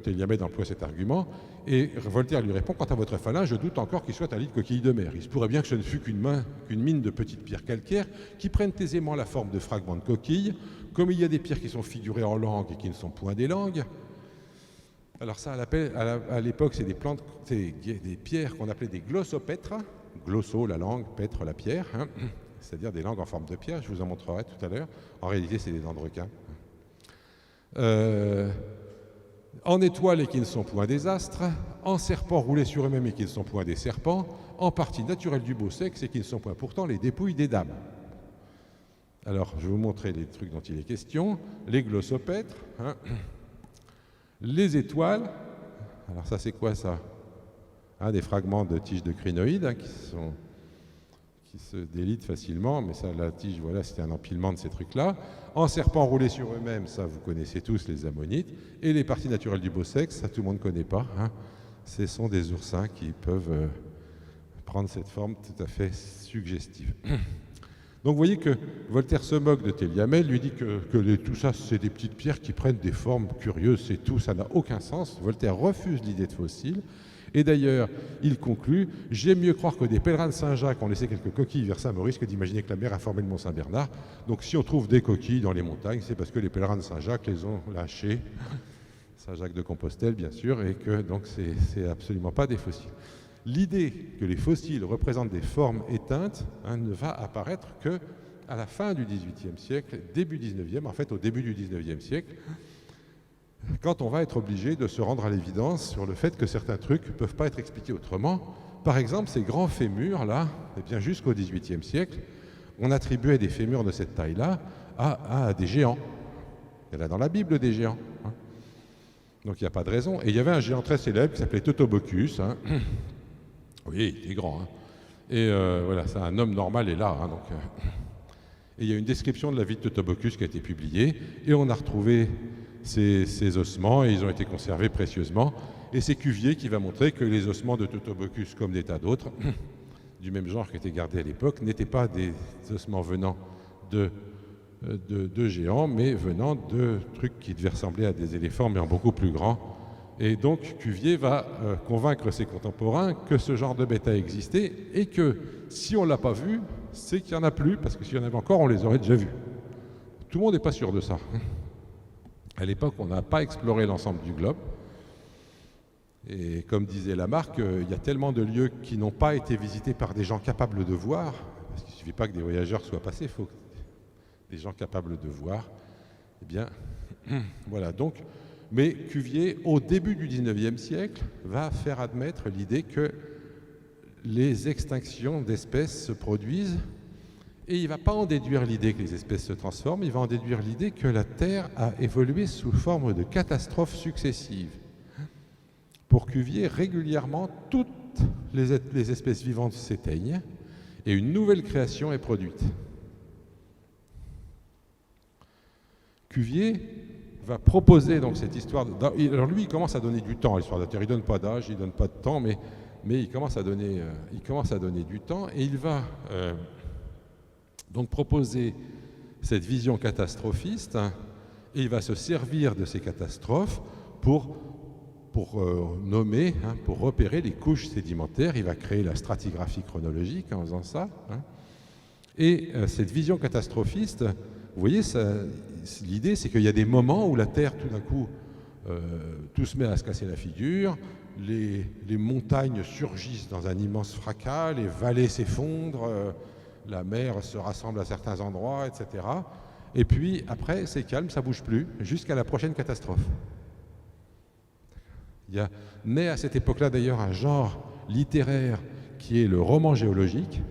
Téliamède emploie cet argument, et Voltaire lui répond « Quant à votre falin, je doute encore qu'il soit un lit de coquilles de mer. Il se pourrait bien que ce ne fût qu'une mine de petites pierres calcaires qui prennent aisément la forme de fragments de coquilles, comme il y a des pierres qui sont figurées en langue et qui ne sont point des langues. » Alors ça, à l'époque, c'est des pierres qu'on appelait des glossopètres. Glosso, la langue, pètre, la pierre, c'est-à-dire des langues en forme de pierre, je vous en montrerai tout à l'heure. En réalité, c'est des dents de requin. En étoiles et qui ne sont point des astres, en serpents roulés sur eux-mêmes et qui ne sont point des serpents, en partie naturelle du beau sexe et qui ne sont point pourtant les dépouilles des dames. Alors, je vais vous montrer les trucs dont il est question. Les glossopètres, les étoiles. Alors ça, c'est quoi ça? Des fragments de tiges de crinoïdes qui se délitent facilement, mais ça, la tige, voilà, c'était un empilement de ces trucs-là. En serpents roulés sur eux-mêmes, ça, vous connaissez tous, les ammonites. Et les parties naturelles du beau sexe, ça, tout le monde ne connaît pas. Ce sont des oursins qui peuvent prendre cette forme tout à fait suggestive. Donc vous voyez que Voltaire se moque de Téliamède, lui dit que tout ça, c'est des petites pierres qui prennent des formes curieuses, c'est tout, ça n'a aucun sens. Voltaire refuse l'idée de fossiles. Et d'ailleurs, il conclut « J'aime mieux croire que des pèlerins de Saint-Jacques ont laissé quelques coquilles vers Saint-Maurice que d'imaginer que la mer a formé le mont Saint-Bernard. Donc si on trouve des coquilles dans les montagnes, c'est parce que les pèlerins de Saint-Jacques les ont lâchées. » Saint-Jacques de Compostelle, bien sûr, et que donc c'est absolument pas des fossiles. L'idée que les fossiles représentent des formes éteintes ne va apparaître qu'à la fin du XVIIIe siècle, début XIXe, en fait au début du XIXe siècle, quand on va être obligé de se rendre à l'évidence sur le fait que certains trucs ne peuvent pas être expliqués autrement. Par exemple, ces grands fémurs-là, eh bien jusqu'au XVIIIe siècle, on attribuait des fémurs de cette taille-là à des géants. Il y en a dans la Bible des géants. Donc il n'y a pas de raison. Et il y avait un géant très célèbre qui s'appelait Teutobochus. Oui, il était grand. Et voilà, c'est un homme normal est là. Et il y a une description de la vie de Teutobochus qui a été publiée, et on a retrouvé ces ossements, et ils ont été conservés précieusement. Et c'est Cuvier qui va montrer que les ossements de Teutobochus, comme des tas d'autres, du même genre qui étaient gardés à l'époque, n'étaient pas des ossements venant de géants, mais venant de trucs qui devaient ressembler à des éléphants, mais en beaucoup plus grand. Et donc Cuvier va convaincre ses contemporains que ce genre de bête a existé, et que si on ne l'a pas vu, c'est qu'il n'y en a plus, parce que s'il y en avait encore, on les aurait déjà vus. Tout le monde n'est pas sûr de ça. À l'époque, on n'a pas exploré l'ensemble du globe. Et comme disait Lamarck, il y a tellement de lieux qui n'ont pas été visités par des gens capables de voir, parce qu'il ne suffit pas que des voyageurs soient passés, il faut des gens capables de voir. Eh bien, voilà. Donc, mais Cuvier, au début du XIXe siècle, va faire admettre l'idée que les extinctions d'espèces se produisent, et il ne va pas en déduire l'idée que les espèces se transforment, il va en déduire l'idée que la Terre a évolué sous forme de catastrophes successives. Pour Cuvier, régulièrement, toutes les espèces vivantes s'éteignent et une nouvelle création est produite. Cuvier va proposer donc cette histoire. Alors lui, il commence à donner du temps à l'histoire de la Terre. Il ne donne pas d'âge, il ne donne pas de temps, mais il commence à donner du temps, et il va donc proposer cette vision catastrophiste, et il va se servir de ces catastrophes pour nommer, pour repérer les couches sédimentaires. Il va créer la stratigraphie chronologique en faisant ça. Et cette vision catastrophiste, vous voyez, l'idée, c'est qu'il y a des moments où la Terre, tout d'un coup, tout se met à se casser la figure, les montagnes surgissent dans un immense fracas, les vallées s'effondrent, la mer se rassemble à certains endroits, etc. Et puis, après, c'est calme, ça ne bouge plus, jusqu'à la prochaine catastrophe. Il y a né à cette époque-là d'ailleurs un genre littéraire qui est le roman géologique.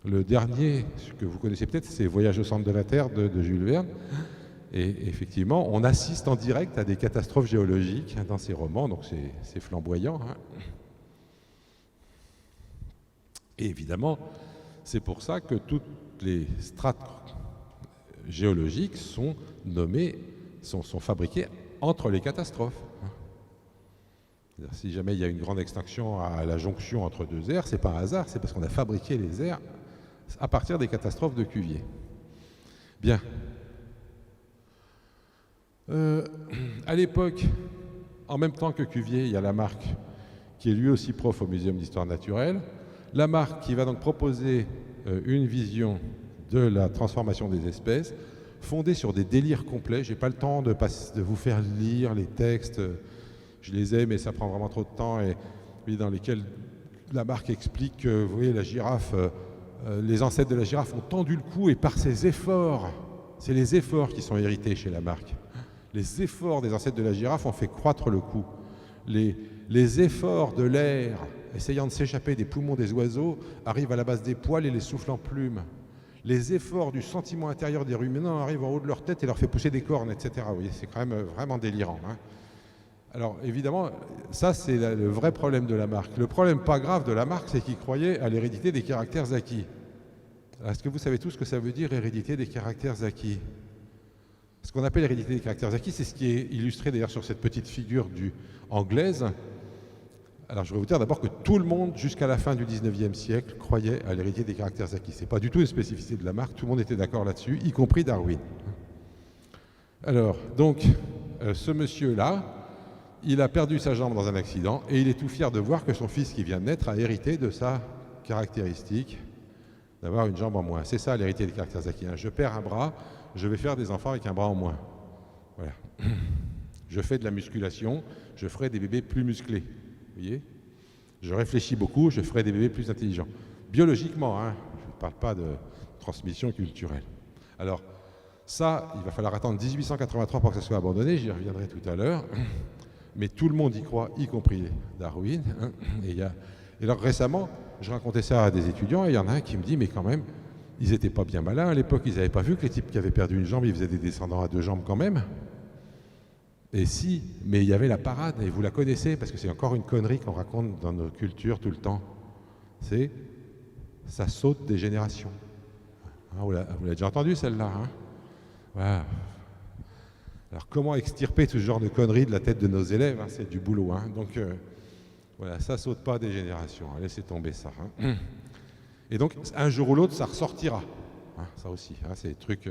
Le dernier, ce que vous connaissez peut-être, c'est Voyage au centre de la Terre de Jules Verne. Et effectivement, on assiste en direct à des catastrophes géologiques dans ces romans, donc c'est flamboyant. Et évidemment, c'est pour ça que toutes les strates géologiques sont nommées, sont fabriquées entre les catastrophes. Si jamais il y a une grande extinction à la jonction entre deux aires, c'est pas un hasard, c'est parce qu'on a fabriqué les aires à partir des catastrophes de Cuvier. Bien. À l'époque, en même temps que Cuvier, il y a Lamarck, qui est lui aussi prof au Muséum d'histoire naturelle. Lamarck qui va donc proposer une vision de la transformation des espèces, fondée sur des délires complets. Je n'ai pas le temps de vous faire lire les textes. Je les ai, mais ça prend vraiment trop de temps, et dans lesquels Lamarck explique que, vous voyez, la girafe, les ancêtres de la girafe ont tendu le cou, et par ces efforts, c'est les efforts qui sont hérités chez Lamarck. Les efforts des ancêtres de la girafe ont fait croître le cou. Les efforts de l'air, essayant de s'échapper des poumons des oiseaux, arrivent à la base des poils et les soufflent en plumes. Les efforts du sentiment intérieur des ruminants arrivent en haut de leur tête et leur fait pousser des cornes, etc. Vous voyez, c'est quand même vraiment délirant. Alors évidemment, ça c'est le vrai problème de Lamarck. Le problème pas grave de Lamarck, c'est qu'il croyait à l'hérédité des caractères acquis. Est-ce que vous savez tous ce que ça veut dire, hérédité des caractères acquis? Ce qu'on appelle l'hérédité des caractères acquis, c'est ce qui est illustré d'ailleurs sur cette petite figure anglaise. Alors je vais vous dire d'abord que tout le monde, jusqu'à la fin du XIXe siècle, croyait à l'hérédité des caractères acquis. Ce n'est pas du tout une spécificité de Lamarck, tout le monde était d'accord là-dessus, y compris Darwin. Alors, donc, ce monsieur-là, il a perdu sa jambe dans un accident, et il est tout fier de voir que son fils qui vient de naître a hérité de sa caractéristique d'avoir une jambe en moins. C'est ça l'hérité des caractères acquis. Je perds un bras, je vais faire des enfants avec un bras en moins. Voilà. Je fais de la musculation, je ferai des bébés plus musclés. Vous voyez? Je réfléchis beaucoup, je ferai des bébés plus intelligents. Biologiquement, je ne parle pas de transmission culturelle. Alors, ça, il va falloir attendre 1883 pour que ça soit abandonné, j'y reviendrai tout à l'heure. Mais tout le monde y croit, y compris Darwin. Et alors récemment, je racontais ça à des étudiants, et il y en a un qui me dit, mais quand même, ils n'étaient pas bien malins à l'époque, ils n'avaient pas vu que les types qui avaient perdu une jambe, ils faisaient des descendants à 2 jambes quand même. Et si, mais il y avait la parade, et vous la connaissez, parce que c'est encore une connerie qu'on raconte dans nos cultures tout le temps. C'est, ça saute des générations. Hein, vous l'avez déjà entendu celle-là, hein? Voilà. Alors comment extirper tout ce genre de conneries de la tête de nos élèves, hein? C'est du boulot. Hein? Donc voilà, ça saute pas des générations. Hein? Laissez tomber ça. Hein? Et donc un jour ou l'autre, ça ressortira. Hein? Ça aussi, hein? C'est des trucs...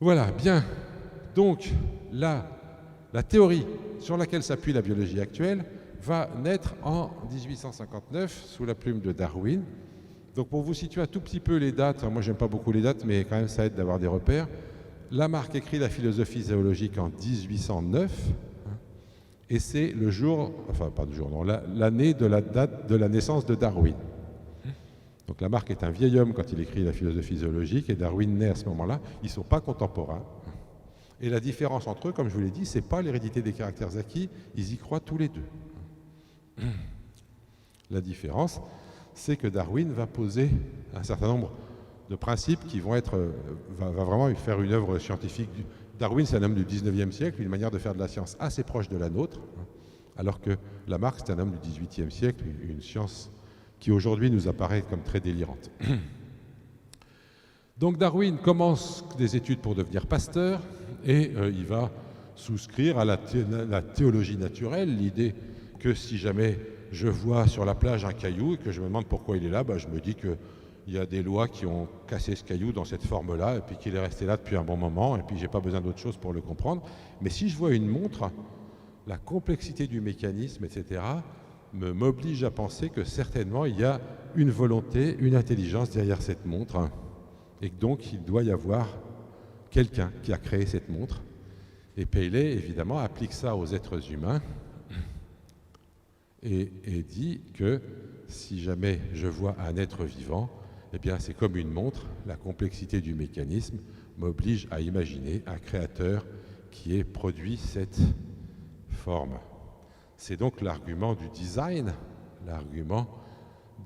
Voilà, bien. Donc là, la théorie sur laquelle s'appuie la biologie actuelle va naître en 1859 sous la plume de Darwin. Donc pour vous situer un tout petit peu les dates, moi j'aime pas beaucoup les dates, mais quand même ça aide d'avoir des repères. Lamarck écrit la philosophie zoologique en 1809, hein, et c'est le jour, enfin pas le jour, non, l'année de la date de la naissance de Darwin. Donc Lamarck est un vieil homme quand il écrit la philosophie zoologique, et Darwin naît à ce moment-là. Ils ne sont pas contemporains. Et la différence entre eux, comme je vous l'ai dit, c'est pas l'hérédité des caractères acquis, ils y croient tous les deux. La différence, c'est que Darwin va poser un certain nombre de principes qui vont être, va vraiment faire une œuvre scientifique. Darwin, c'est un homme du 19e siècle, une manière de faire de la science assez proche de la nôtre, alors que Lamarck, c'est un homme du 18e siècle, une science qui aujourd'hui nous apparaît comme très délirante. Donc Darwin commence des études pour devenir pasteur, et il va souscrire à la théologie naturelle, l'idée que si jamais je vois sur la plage un caillou et que je me demande pourquoi il est là, je me dis qu'il y a des lois qui ont cassé ce caillou dans cette forme-là, et puis qu'il est resté là depuis un bon moment, et puis j'ai pas besoin d'autre chose pour le comprendre. Mais si je vois une montre, la complexité du mécanisme, etc., m'oblige à penser que certainement il y a une volonté, une intelligence derrière cette montre, et que donc il doit y avoir quelqu'un qui a créé cette montre. Et Paley, évidemment, applique ça aux êtres humains et dit que si jamais je vois un être vivant, eh bien c'est comme une montre, la complexité du mécanisme m'oblige à imaginer un créateur qui ait produit cette forme. C'est donc l'argument du design, l'argument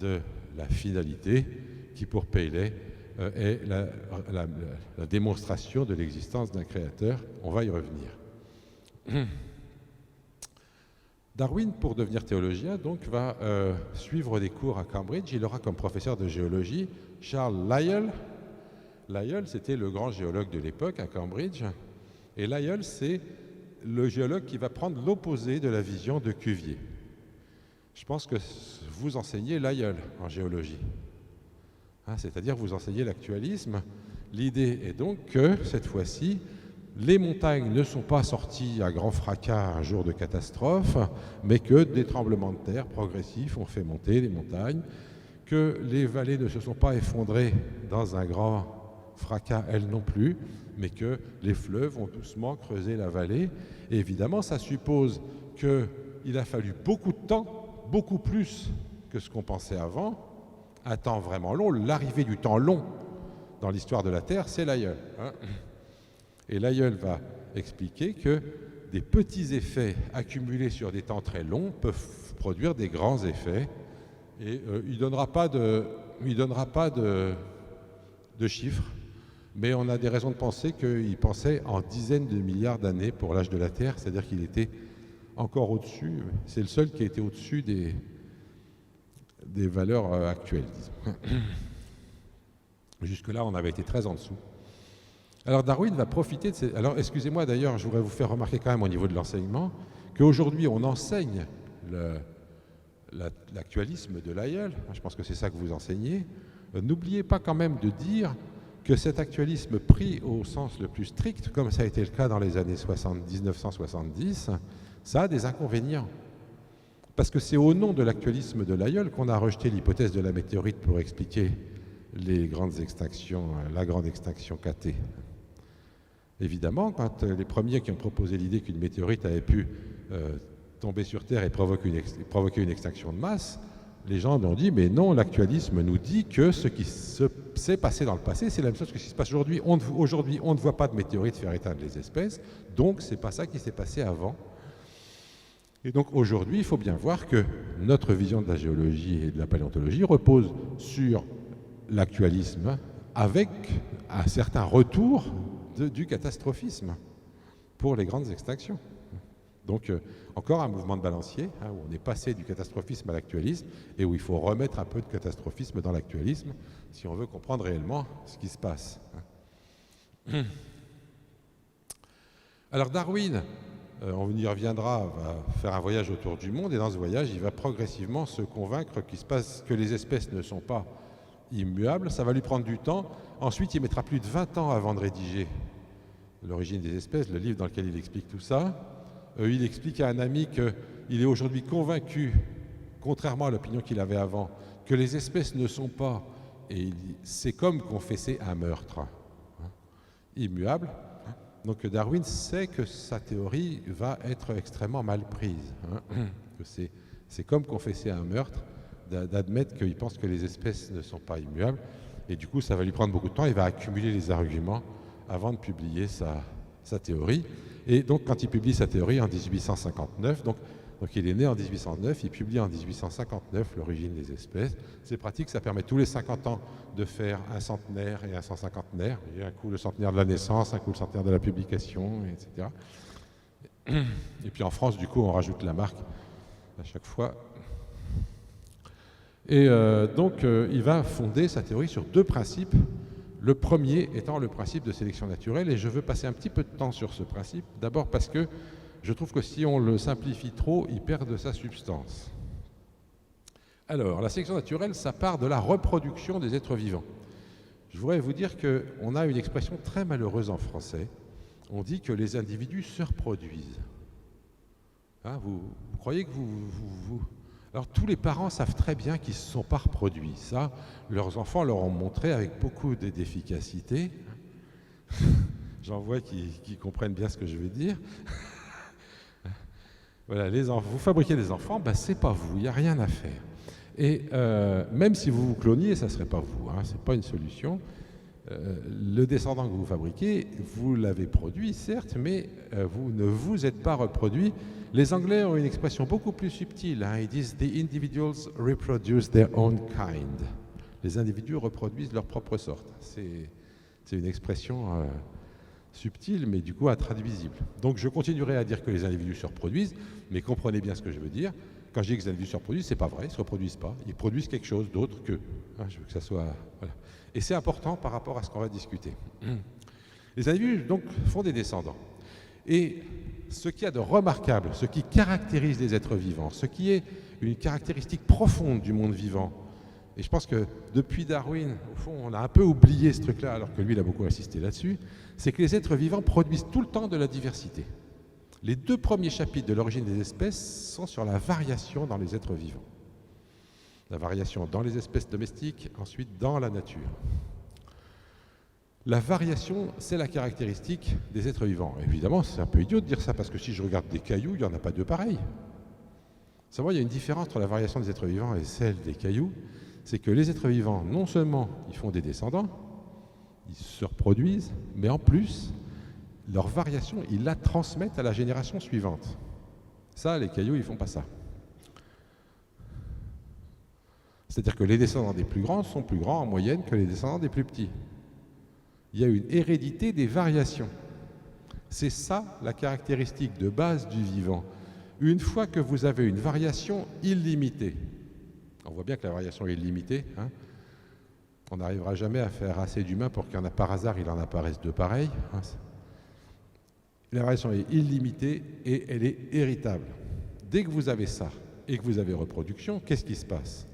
de la finalité, qui pour Paley est la démonstration de l'existence d'un créateur. On va y revenir. Darwin, pour devenir théologien, donc, va suivre des cours à Cambridge. Il aura comme professeur de géologie Charles Lyell. Lyell, c'était le grand géologue de l'époque à Cambridge. Et Lyell, c'est le géologue qui va prendre l'opposé de la vision de Cuvier. Je pense que vous enseignez Lyell en géologie. Hein, c'est-à-dire vous enseignez l'actualisme. L'idée est donc que, cette fois-ci, les montagnes ne sont pas sorties à grand fracas un jour de catastrophe, mais que des tremblements de terre progressifs ont fait monter les montagnes, que les vallées ne se sont pas effondrées dans un grand fracas, elles non plus, mais que les fleuves ont doucement creusé la vallée. Et évidemment, ça suppose qu'il a fallu beaucoup de temps, beaucoup plus que ce qu'on pensait avant, un temps vraiment long. L'arrivée du temps long dans l'histoire de la Terre, c'est Lyell. Hein. Et Lyell va expliquer que des petits effets accumulés sur des temps très longs peuvent produire des grands effets. Et il ne donnera pas de chiffres, mais on a des raisons de penser qu'il pensait en dizaines de milliards d'années pour l'âge de la Terre, c'est-à-dire qu'il était encore au-dessus, c'est le seul qui a été au-dessus des valeurs actuelles, disons. Jusque-là, on avait été très en dessous. Alors Darwin va profiter de ces... Alors excusez-moi d'ailleurs, je voudrais vous faire remarquer quand même au niveau de l'enseignement qu'aujourd'hui on enseigne l'actualisme de Lyell, je pense que c'est ça que vous enseignez. N'oubliez pas quand même de dire que cet actualisme pris au sens le plus strict, comme ça a été le cas dans les années 1970, ça a des inconvénients. Parce que c'est au nom de l'actualisme de Lyell qu'on a rejeté l'hypothèse de la météorite pour expliquer les grandes extinctions, la grande extinction KT. Évidemment, quand les premiers qui ont proposé l'idée qu'une météorite avait pu tomber sur Terre et provoquer une extinction de masse, les gens ont dit, mais non, l'actualisme nous dit que ce qui s'est passé dans le passé, c'est la même chose que ce qui se passe aujourd'hui. Aujourd'hui, on ne voit pas de météorites faire éteindre les espèces, donc c'est pas ça qui s'est passé avant. Et donc aujourd'hui, il faut bien voir que notre vision de la géologie et de la paléontologie repose sur l'actualisme avec un certain retour du catastrophisme pour les grandes extinctions. Donc, encore un mouvement de balancier, hein, où on est passé du catastrophisme à l'actualisme, et où il faut remettre un peu de catastrophisme dans l'actualisme, si on veut comprendre réellement ce qui se passe. Alors Darwin, on y reviendra, va faire un voyage autour du monde, et dans ce voyage, il va progressivement se convaincre qu'il se passe que les espèces ne sont pas immuables. Ça va lui prendre du temps. Ensuite, il mettra plus de 20 ans avant de rédiger L'origine des espèces, le livre dans lequel il explique tout ça. Il explique à un ami qu'il est aujourd'hui convaincu, contrairement à l'opinion qu'il avait avant, que les espèces ne sont pas, et il dit, c'est comme confesser un meurtre, immuable. Donc Darwin sait que sa théorie va être extrêmement mal prise. Que c'est comme confesser un meurtre, d'admettre qu'il pense que les espèces ne sont pas immuables. Et du coup, ça va lui prendre beaucoup de temps. Il va accumuler les arguments avant de publier sa théorie. Et donc, quand il publie sa théorie en 1859, donc il est né en 1809, il publie en 1859 l'origine des espèces. C'est pratique, ça permet tous les 50 ans de faire un centenaire et un 150naire. Il y a un coup le centenaire de la naissance, un coup le centenaire de la publication, etc. Et puis en France, du coup, on rajoute la marque à chaque fois. Et donc, il va fonder sa théorie sur deux principes. Le premier étant le principe de sélection naturelle, et je veux passer un petit peu de temps sur ce principe, d'abord parce que je trouve que si on le simplifie trop, il perd de sa substance. Alors, la sélection naturelle, ça part de la reproduction des êtres vivants. Je voudrais vous dire qu'on a une expression très malheureuse en français. On dit que les individus se reproduisent. Hein, vous croyez que vous... Alors, tous les parents savent très bien qu'ils ne se sont pas reproduits. Ça, leurs enfants leur ont montré avec beaucoup d'efficacité. J'en vois qui comprennent bien ce que je veux dire. Voilà, vous fabriquez des enfants, ben, c'est pas vous, il n'y a rien à faire. Et même si vous vous cloniez, ça ne serait pas vous, hein, ce n'est pas une solution. Le descendant que vous fabriquez, vous l'avez produit, certes, mais vous ne vous êtes pas reproduit. Les Anglais ont une expression beaucoup plus subtile. Hein, ils disent « The individuals reproduce their own kind ». Les individus reproduisent leur propre sorte. C'est une expression subtile, mais du coup intraduisible. Donc je continuerai à dire que les individus se reproduisent, mais comprenez bien ce que je veux dire. Quand je dis que les individus se reproduisent, c'est pas vrai, ils ne se reproduisent pas. Ils produisent quelque chose d'autre qu'eux. Hein, je veux que ça soit... Voilà. Et c'est important par rapport à ce qu'on va discuter. Les individus, donc, font des descendants. Et ce qu'il y a de remarquable, ce qui caractérise les êtres vivants, ce qui est une caractéristique profonde du monde vivant, et je pense que depuis Darwin, au fond, on a un peu oublié ce truc-là, alors que lui, il a beaucoup insisté là-dessus, c'est que les êtres vivants produisent tout le temps de la diversité. Les deux premiers chapitres de l'origine des espèces sont sur la variation dans les êtres vivants. La variation dans les espèces domestiques, ensuite dans la nature. La variation, c'est la caractéristique des êtres vivants. Évidemment, c'est un peu idiot de dire ça, parce que si je regarde des cailloux, il n'y en a pas deux pareils. Savoir, il y a une différence entre la variation des êtres vivants et celle des cailloux, c'est que les êtres vivants, non seulement ils font des descendants, ils se reproduisent, mais en plus, leur variation, ils la transmettent à la génération suivante. Ça, les cailloux, ils ne font pas ça. C'est-à-dire que les descendants des plus grands sont plus grands en moyenne que les descendants des plus petits. Il y a une hérédité des variations. C'est ça la caractéristique de base du vivant. Une fois que vous avez une variation illimitée, on voit bien que la variation est illimitée, hein, on n'arrivera jamais à faire assez d'humains pour qu'il y en a par hasard, il en apparaisse deux pareils. Hein. La variation est illimitée et elle est héritable. Dès que vous avez ça et que vous avez reproduction, qu'est-ce qui se passe ?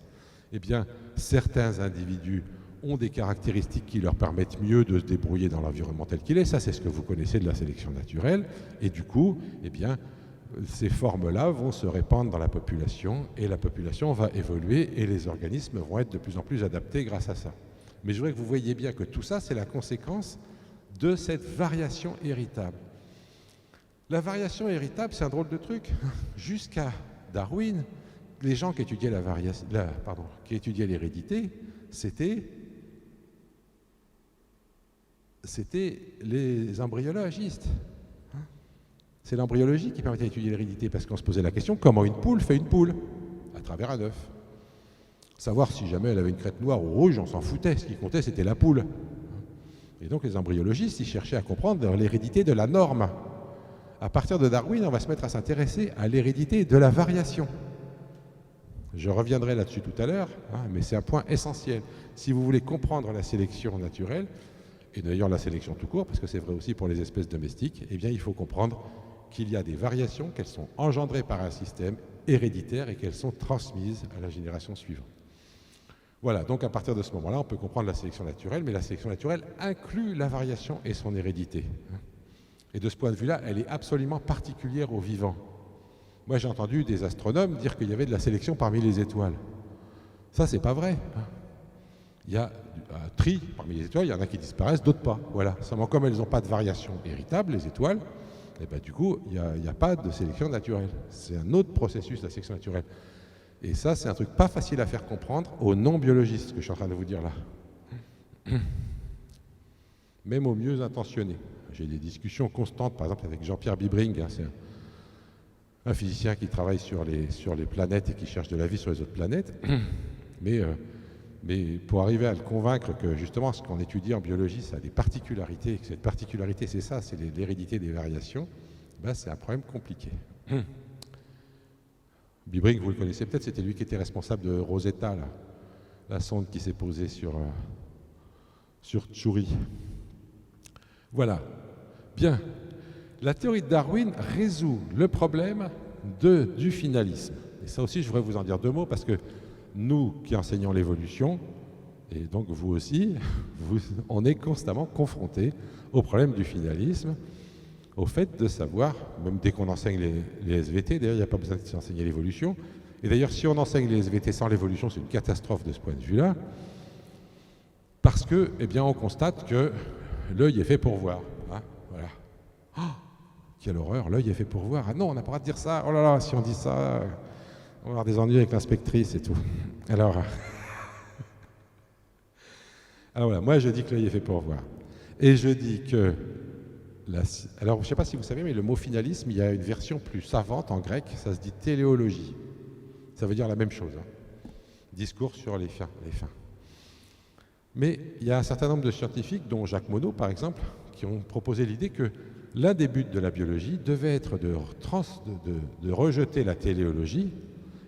Eh bien, certains individus ont des caractéristiques qui leur permettent mieux de se débrouiller dans l'environnement tel qu'il est. Ça, c'est ce que vous connaissez de la sélection naturelle. Et du coup, eh bien, ces formes-là vont se répandre dans la population et la population va évoluer et les organismes vont être de plus en plus adaptés grâce à ça. Mais je voudrais que vous voyez bien que tout ça, c'est la conséquence de cette variation héritable. La variation héritable, c'est un drôle de truc. Jusqu'à Darwin, les gens qui étudiaient qui étudiaient l'hérédité, c'était les embryologistes. C'est l'embryologie qui permettait d'étudier l'hérédité, parce qu'on se posait la question comment une poule fait une poule à travers un œuf. Savoir si jamais elle avait une crête noire ou rouge, on s'en foutait. Ce qui comptait, c'était la poule. Et donc les embryologistes, ils cherchaient à comprendre l'hérédité de la norme. À partir de Darwin, on va se mettre à s'intéresser à l'hérédité de la variation. Je reviendrai là-dessus tout à l'heure, mais c'est un point essentiel. Si vous voulez comprendre la sélection naturelle, et d'ailleurs la sélection tout court, parce que c'est vrai aussi pour les espèces domestiques, eh bien il faut comprendre qu'il y a des variations, qu'elles sont engendrées par un système héréditaire et qu'elles sont transmises à la génération suivante. Voilà, donc à partir de ce moment-là, on peut comprendre la sélection naturelle, mais la sélection naturelle inclut la variation et son hérédité. Et de ce point de vue-là, elle est absolument particulière aux vivants. Moi, j'ai entendu des astronomes dire qu'il y avait de la sélection parmi les étoiles. Ça, c'est pas vrai. Il y a un tri parmi les étoiles, il y en a qui disparaissent, d'autres pas. Voilà. Seulement, comme elles n'ont pas de variation héritable, les étoiles, et ben, du coup, il n'y a pas de sélection naturelle. C'est un autre processus, la sélection naturelle. Et ça, c'est un truc pas facile à faire comprendre aux non-biologistes, ce que je suis en train de vous dire là. Même aux mieux intentionnés. J'ai des discussions constantes, par exemple, avec Jean-Pierre Bibring, c'est un physicien qui travaille sur les planètes et qui cherche de la vie sur les autres planètes. Mais pour arriver à le convaincre que justement ce qu'on étudie en biologie, ça a des particularités, et que cette particularité, c'est ça, c'est l'hérédité des variations, ben, c'est un problème compliqué. Bibring, vous le connaissez peut-être, c'était lui qui était responsable de Rosetta, là, la sonde qui s'est posée sur Tchouri. Voilà. Bien. La théorie de Darwin résout le problème du finalisme. Et ça aussi, je voudrais vous en dire deux mots, parce que nous qui enseignons l'évolution, et donc vous aussi, on est constamment confrontés au problème du finalisme, au fait de savoir, même dès qu'on enseigne les SVT, d'ailleurs il n'y a pas besoin d'enseigner l'évolution, et d'ailleurs si on enseigne les SVT sans l'évolution, c'est une catastrophe de ce point de vue-là, parce que, eh bien, on constate que l'œil est fait pour voir. Voilà. Oh, quelle horreur, l'œil est fait pour voir. Ah non, on n'a pas le droit de dire ça. Oh là là, si on dit ça, on va avoir des ennuis avec l'inspectrice et tout. Alors voilà, moi je dis que l'œil est fait pour voir. Et je dis que... Alors, je ne sais pas si vous savez, mais le mot finalisme, il y a une version plus savante en grec, ça se dit téléologie. Ça veut dire la même chose. Discours sur les fins. Mais il y a un certain nombre de scientifiques, dont Jacques Monod par exemple, qui ont proposé l'idée que l'un des buts de la biologie devait être de rejeter la téléologie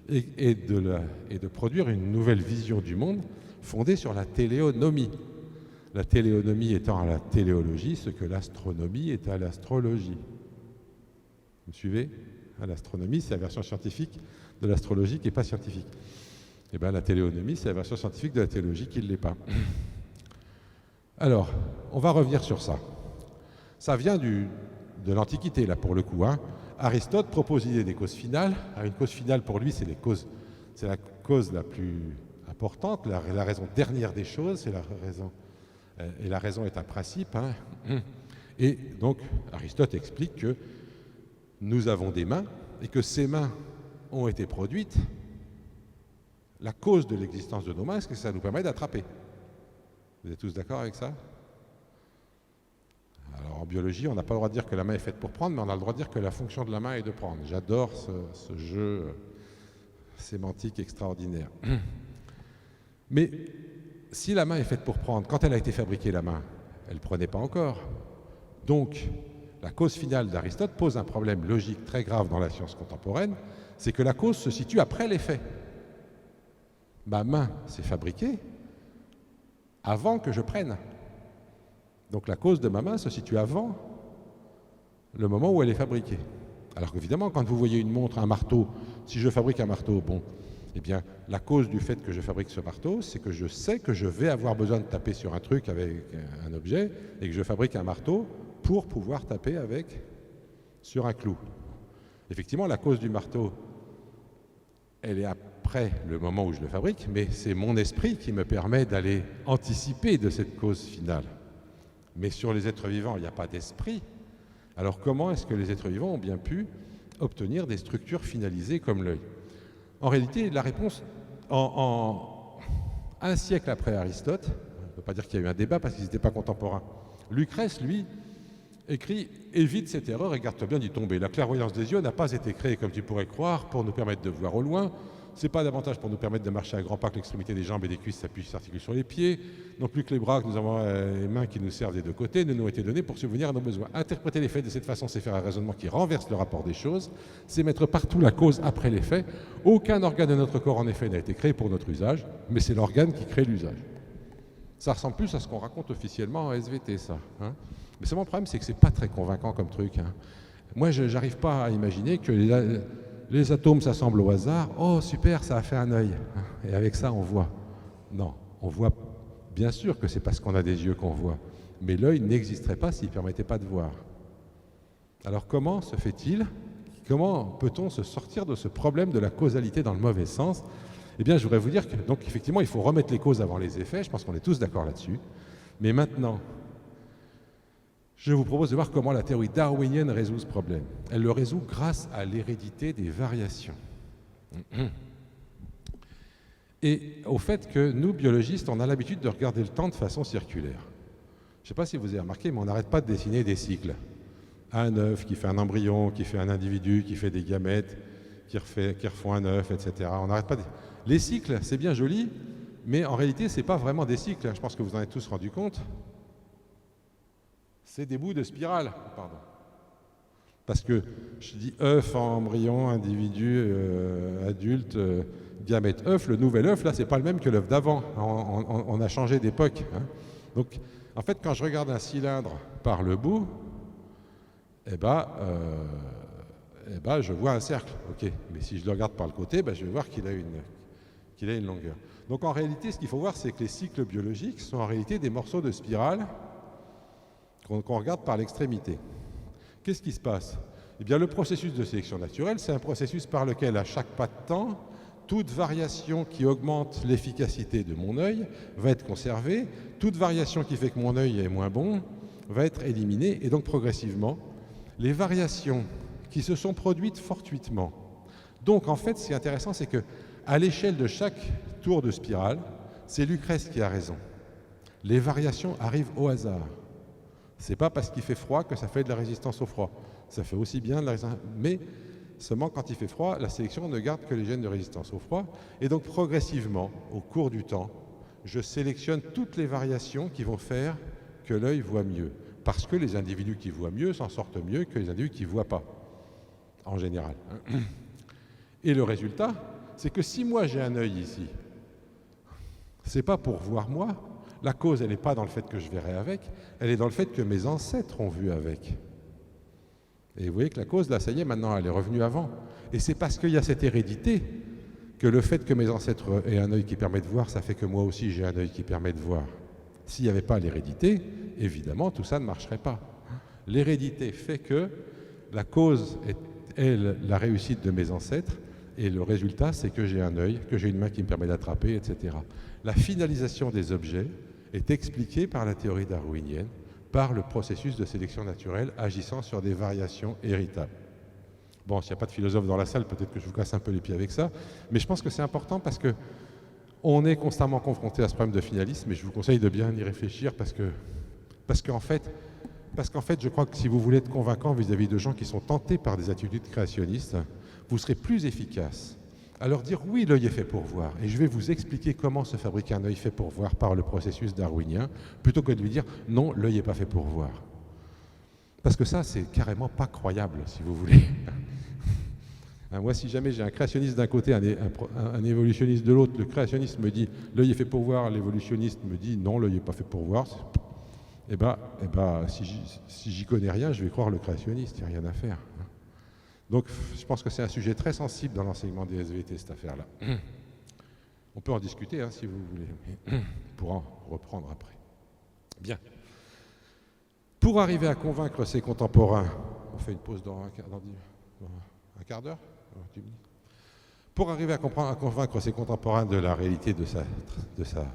et de produire une nouvelle vision du monde fondée sur la téléonomie. La téléonomie étant à la téléologie ce que l'astronomie est à l'astrologie. Vous me suivez? L'astronomie, c'est la version scientifique de l'astrologie qui n'est pas scientifique. Et bien la téléonomie, c'est la version scientifique de la théologie qui ne l'est pas. Alors, on va revenir sur ça. Ça vient de l'Antiquité, là, pour le coup. Aristote propose l'idée des causes finales. Alors, une cause finale, pour lui, c'est la cause la plus importante, la raison dernière des choses, c'est la raison... Et la raison est un principe. Et donc, Aristote explique que nous avons des mains et que ces mains ont été produites. La cause de l'existence de nos mains, c'est que ça nous permet d'attraper. Vous êtes tous d'accord avec ça? Alors, en biologie, on n'a pas le droit de dire que la main est faite pour prendre, mais on a le droit de dire que la fonction de la main est de prendre. J'adore ce jeu sémantique extraordinaire. Mais si la main est faite pour prendre, quand elle a été fabriquée, la main, elle ne prenait pas encore. Donc, la cause finale d'Aristote pose un problème logique très grave dans la science contemporaine, c'est que la cause se situe après l'effet. Ma main s'est fabriquée avant que je prenne. Donc la cause de ma main se situe avant le moment où elle est fabriquée. Alors qu'évidemment, quand vous voyez une montre, un marteau, si je fabrique un marteau, bon, eh bien, la cause du fait que je fabrique ce marteau, c'est que je sais que je vais avoir besoin de taper sur un truc avec un objet et que je fabrique un marteau pour pouvoir taper sur un clou. Effectivement, la cause du marteau, elle est après le moment où je le fabrique, mais c'est mon esprit qui me permet d'aller anticiper de cette cause finale. Mais sur les êtres vivants, il n'y a pas d'esprit. Alors comment est-ce que les êtres vivants ont bien pu obtenir des structures finalisées comme l'œil? En réalité, la réponse, un siècle après Aristote, on ne peut pas dire qu'il y a eu un débat parce qu'ils n'étaient pas contemporains. Lucrèce, lui, écrit « Évite cette erreur et garde-toi bien d'y tomber. La clairvoyance des yeux n'a pas été créée, comme tu pourrais croire, pour nous permettre de voir au loin. C'est pas davantage pour nous permettre de marcher à grands pas que l'extrémité des jambes et des cuisses s'articule sur les pieds, non plus que les bras, que nous avons les mains qui nous servent des deux côtés, ne nous ont été donnés pour subvenir à nos besoins. Interpréter les faits de cette façon, c'est faire un raisonnement qui renverse le rapport des choses, c'est mettre partout la cause après l'effet. Aucun organe de notre corps, en effet, n'a été créé pour notre usage, mais c'est l'organe qui crée l'usage. Ça ressemble plus à ce qu'on raconte officiellement en SVT, ça. Hein. Mais mon problème, c'est que c'est pas très convaincant comme truc. Hein. Moi, je n'arrive pas à imaginer que les atomes s'assemblent au hasard. Oh, super, ça a fait un œil. Et avec ça, on voit. Non, on voit bien sûr que c'est parce qu'on a des yeux qu'on voit. Mais l'œil n'existerait pas s'il ne permettait pas de voir. Alors comment se fait-il? Comment peut-on se sortir de ce problème de la causalité dans le mauvais sens? Eh bien, je voudrais vous dire que, donc, effectivement, il faut remettre les causes avant les effets. Je pense qu'on est tous d'accord là-dessus. Mais maintenant, je vous propose de voir comment la théorie darwinienne résout ce problème. Elle le résout grâce à l'hérédité des variations. Et au fait que nous, biologistes, on a l'habitude de regarder le temps de façon circulaire. Je ne sais pas si vous avez remarqué, mais on n'arrête pas de dessiner des cycles. Un œuf qui fait un embryon, qui fait un individu, qui fait des gamètes, qui refont un œuf, etc. On n'arrête pas de... Les cycles, c'est bien joli, mais en réalité, ce n'est pas vraiment des cycles. Je pense que vous en êtes tous rendu compte. C'est des bouts de spirale, pardon. Parce que je dis œuf, embryon, individu, adulte, gamète, œuf. Le nouvel œuf, là, c'est pas le même que l'œuf d'avant. On a changé d'époque. Hein. Donc, en fait, quand je regarde un cylindre par le bout, je vois un cercle. Ok. Mais si je le regarde par le côté, je vais voir qu'il a une longueur. Donc, en réalité, ce qu'il faut voir, c'est que les cycles biologiques sont en réalité des morceaux de spirale qu'on regarde par l'extrémité. Qu'est-ce qui se passe? Eh bien, le processus de sélection naturelle, c'est un processus par lequel, à chaque pas de temps, toute variation qui augmente l'efficacité de mon œil va être conservée, toute variation qui fait que mon œil est moins bon va être éliminée, et donc progressivement, les variations qui se sont produites fortuitement. Donc, en fait, ce qui est intéressant, c'est que à l'échelle de chaque tour de spirale, c'est Lucrèce qui a raison. Les variations arrivent au hasard. C'est pas parce qu'il fait froid que ça fait de la résistance au froid. Ça fait aussi bien de la résistance. Mais seulement quand il fait froid, la sélection ne garde que les gènes de résistance au froid. Et donc progressivement, au cours du temps, je sélectionne toutes les variations qui vont faire que l'œil voit mieux. Parce que les individus qui voient mieux s'en sortent mieux que les individus qui ne voient pas, en général. Et le résultat, c'est que si moi j'ai un œil ici, c'est pas pour voir moi. La cause, elle n'est pas dans le fait que je verrai avec, elle est dans le fait que mes ancêtres ont vu avec. Et vous voyez que la cause, là, ça y est, maintenant, elle est revenue avant. Et c'est parce qu'il y a cette hérédité que le fait que mes ancêtres aient un œil qui permet de voir, ça fait que moi aussi, j'ai un œil qui permet de voir. S'il n'y avait pas l'hérédité, évidemment, tout ça ne marcherait pas. L'hérédité fait que la cause est la réussite de mes ancêtres, et le résultat, c'est que j'ai un œil, que j'ai une main qui me permet d'attraper, etc. La finalisation des objets est expliquée par la théorie darwinienne, par le processus de sélection naturelle agissant sur des variations héritables. Bon, s'il n'y a pas de philosophe dans la salle, peut-être que je vous casse un peu les pieds avec ça, mais je pense que c'est important parce que on est constamment confronté à ce problème de finalisme, et je vous conseille de bien y réfléchir parce qu'en fait, je crois que si vous voulez être convaincant vis-à-vis de gens qui sont tentés par des attitudes créationnistes, vous serez plus efficace à leur dire oui, l'œil est fait pour voir, et je vais vous expliquer comment se fabrique un œil fait pour voir par le processus darwinien, plutôt que de lui dire non, l'œil n'est pas fait pour voir. Parce que ça, c'est carrément pas croyable, si vous voulez. Moi, si jamais j'ai un créationniste d'un côté, un évolutionniste de l'autre, le créationniste me dit l'œil est fait pour voir, l'évolutionniste me dit non, l'œil n'est pas fait pour voir, si j'y connais rien, je vais croire le créationniste, il n'y a rien à faire. Donc, je pense que c'est un sujet très sensible dans l'enseignement des SVT, cette affaire-là. On peut en discuter, si vous voulez, mais on pourra en reprendre après. Bien. Pour arriver à convaincre ses contemporains, on fait une pause dans un quart d'heure. Pour arriver à convaincre ses contemporains de la réalité de sa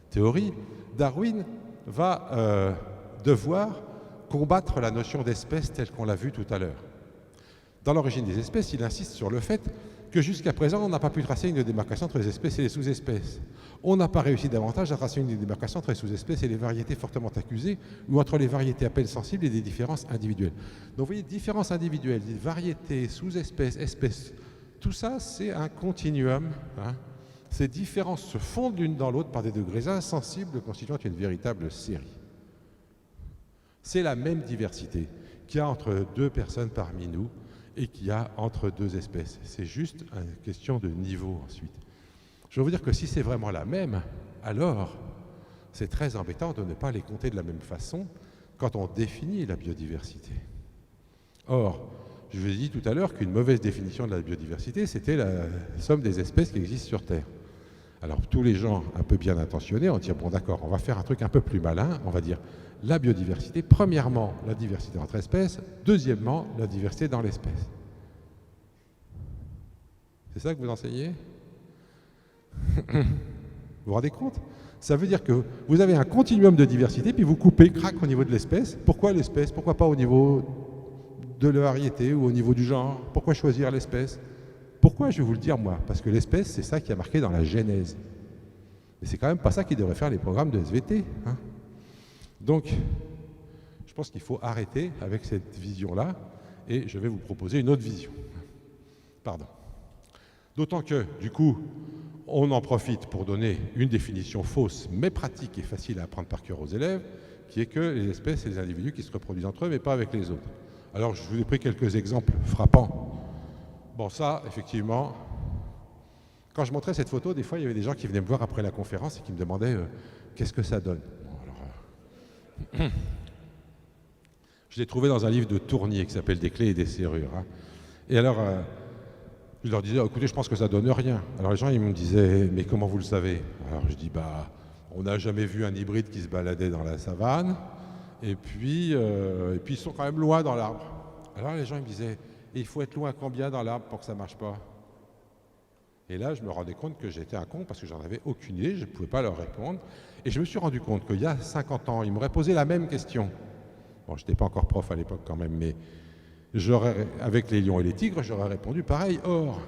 théorie, Darwin va devoir combattre la notion d'espèce telle qu'on l'a vue tout à l'heure. Dans l'origine des espèces, il insiste sur le fait que jusqu'à présent, on n'a pas pu tracer une démarcation entre les espèces et les sous-espèces. On n'a pas réussi davantage à tracer une démarcation entre les sous-espèces et les variétés fortement accusées, ou entre les variétés à peine sensibles et des différences individuelles. Donc vous voyez, différences individuelles, des variétés, sous-espèces, espèces, Tout ça, c'est un continuum. Hein. Ces différences se fondent l'une dans l'autre par des degrés insensibles constituant une véritable série. C'est la même diversité qu'il y a entre deux personnes parmi nous et qu'il y a entre deux espèces. C'est juste une question de niveau ensuite. Je veux vous dire que si c'est vraiment la même, alors c'est très embêtant de ne pas les compter de la même façon quand on définit la biodiversité. Or, je vous ai dit tout à l'heure qu'une mauvaise définition de la biodiversité, c'était la somme des espèces qui existent sur Terre. Alors tous les gens un peu bien intentionnés vont dire, bon d'accord, on va faire un truc un peu plus malin, on va dire la biodiversité, premièrement la diversité entre espèces, deuxièmement la diversité dans l'espèce. C'est ça que vous enseignez? Vous vous rendez compte? Ça veut dire que vous avez un continuum de diversité, puis vous coupez, crac, au niveau de l'espèce. Pourquoi l'espèce? Pourquoi pas au niveau de la variété ou au niveau du genre? Pourquoi choisir l'espèce? Pourquoi? Je vais vous le dire moi. Parce que l'espèce, c'est ça qui a marqué dans la Genèse. Mais c'est quand même pas ça qui devrait faire les programmes de SVT. Hein. Donc, je pense qu'il faut arrêter avec cette vision-là, et je vais vous proposer une autre vision. Pardon. D'autant que, du coup, on en profite pour donner une définition fausse, mais pratique et facile à apprendre par cœur aux élèves, qui est que les espèces, c'est les individus qui se reproduisent entre eux, mais pas avec les autres. Alors, je vous ai pris quelques exemples frappants. Bon, ça, effectivement, quand je montrais cette photo, des fois, il y avait des gens qui venaient me voir après la conférence et qui me demandaient qu'est-ce que ça donne. Bon, alors, je l'ai trouvé dans un livre de Tournier qui s'appelle Des clés et des serrures. Hein. Et alors, je leur disais, écoutez, je pense que ça donne rien. Alors les gens, ils me disaient, mais comment vous le savez? Alors je dis, bah, on n'a jamais vu un hybride qui se baladait dans la savane, et puis ils sont quand même loin dans l'arbre. Alors les gens, ils me disaient, et il faut être loin combien dans l'arbre pour que ça ne marche pas? Et là, je me rendais compte que j'étais un con parce que j'en avais aucune idée, je ne pouvais pas leur répondre. Et je me suis rendu compte qu'il y a 50 ans, ils m'auraient posé la même question. Bon, je n'étais pas encore prof à l'époque quand même, mais avec les lions et les tigres, j'aurais répondu pareil. Or,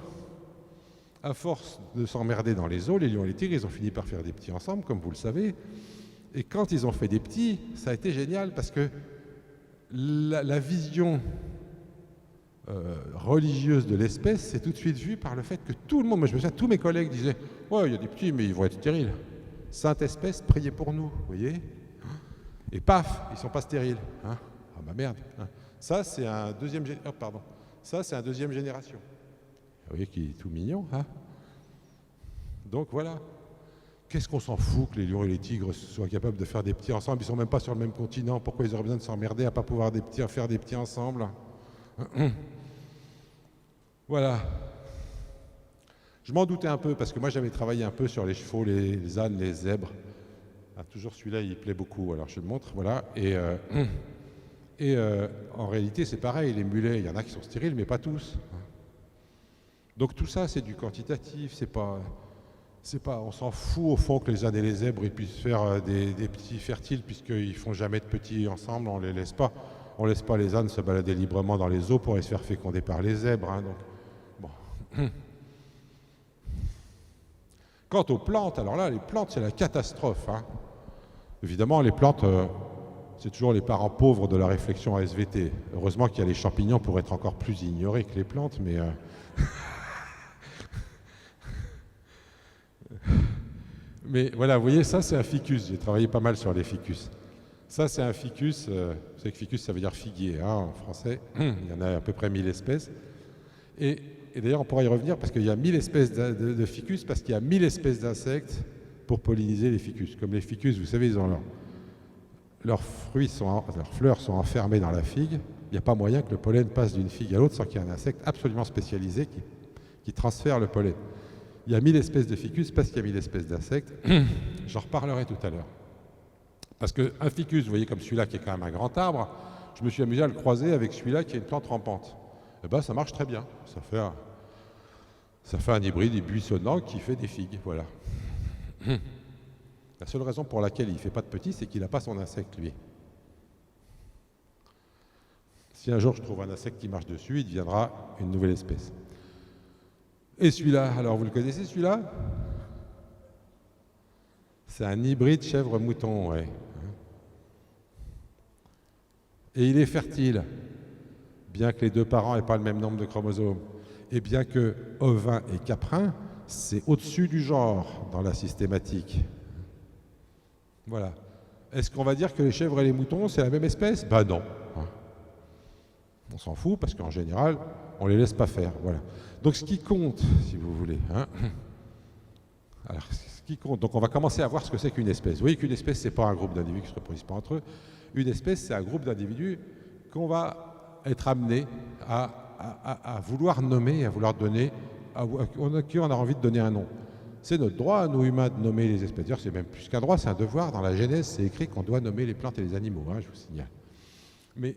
à force de s'emmerder dans les eaux, les lions et les tigres, ils ont fini par faire des petits ensemble, comme vous le savez. Et quand ils ont fait des petits, ça a été génial parce que la vision religieuse de l'espèce s'est tout de suite vue par le fait que tout le monde, moi je me souviens, tous mes collègues disaient « Ouais, il y a des petits, mais ils vont être stériles. Sainte espèce, priez pour nous, vous voyez ?» Et paf, ils ne sont pas stériles. Hein. Ah bah merde. Hein. Ça, c'est un deuxième génération. Vous voyez qu'il est tout mignon. Hein. Donc voilà. Qu'est-ce qu'on s'en fout que les lions et les tigres soient capables de faire des petits ensemble? Ils ne sont même pas sur le même continent. Pourquoi ils auraient besoin de s'emmerder à ne pas pouvoir faire des petits ensemble? Voilà. Je m'en doutais un peu parce que moi j'avais travaillé un peu sur les chevaux, les ânes, les zèbres. Ah, toujours celui-là, il plaît beaucoup. Alors je le montre, voilà. Et en réalité, c'est pareil, les mulets, il y en a qui sont stériles, mais pas tous. Donc tout ça, c'est du quantitatif, c'est pas, on s'en fout au fond que les ânes et les zèbres ils puissent faire des petits fertiles, puisqu'ils font jamais de petits ensemble, on les laisse pas. On laisse pas les ânes se balader librement dans les eaux pour aller se faire féconder par les zèbres. Hein, donc, bon. Quant aux plantes, alors là, les plantes, c'est la catastrophe. Hein. Évidemment, les plantes... c'est toujours les parents pauvres de la réflexion à SVT. Heureusement qu'il y a les champignons pour être encore plus ignorés que les plantes, mais... mais voilà, vous voyez, ça c'est un ficus. J'ai travaillé pas mal sur les ficus. Ça c'est un ficus, vous savez que ficus ça veut dire figuier hein, en français. Il y en a à peu près 1000 espèces. Et d'ailleurs on pourra y revenir parce qu'il y a 1000 espèces de ficus, parce qu'il y a 1000 espèces d'insectes pour polliniser les ficus. Comme les ficus, vous savez, ils ont leurs fleurs sont enfermées dans la figue. Il n'y a pas moyen que le pollen passe d'une figue à l'autre sans qu'il y ait un insecte absolument spécialisé qui transfère le pollen. Il y a 1000 espèces de ficus parce qu'il y a 1000 espèces d'insectes. J'en reparlerai tout à l'heure. Parce qu'un ficus, vous voyez comme celui-là qui est quand même un grand arbre, je me suis amusé à le croiser avec celui-là qui est une plante rampante. Et bien ça marche très bien. Ça fait un hybride buissonnant qui fait des figues. Voilà. La seule raison pour laquelle il ne fait pas de petits, c'est qu'il n'a pas son insecte, lui. Si un jour je trouve un insecte qui marche dessus, il deviendra une nouvelle espèce. Et celui-là, alors vous le connaissez celui-là? C'est un hybride chèvre-mouton, ouais. Et il est fertile, bien que les deux parents n'aient pas le même nombre de chromosomes. Et bien que ovin et caprin, c'est au-dessus du genre dans la systématique. Voilà. Est-ce qu'on va dire que les chèvres et les moutons, c'est la même espèce? Ben non. On s'en fout parce qu'en général, on ne les laisse pas faire. Voilà. Donc ce qui compte, si vous voulez, alors, ce qui compte, donc on va commencer à voir ce que c'est qu'une espèce. Vous voyez qu'une espèce, ce n'est pas un groupe d'individus qui ne se reproduisent pas entre eux. Une espèce, c'est un groupe d'individus qu'on va être amené à vouloir nommer, à vouloir donner, à qui on a envie de donner un nom. C'est notre droit, nous humains, de nommer les espèces. D'ailleurs, c'est même plus qu'un droit, c'est un devoir. Dans la Genèse, c'est écrit qu'on doit nommer les plantes et les animaux, je vous signale. Mais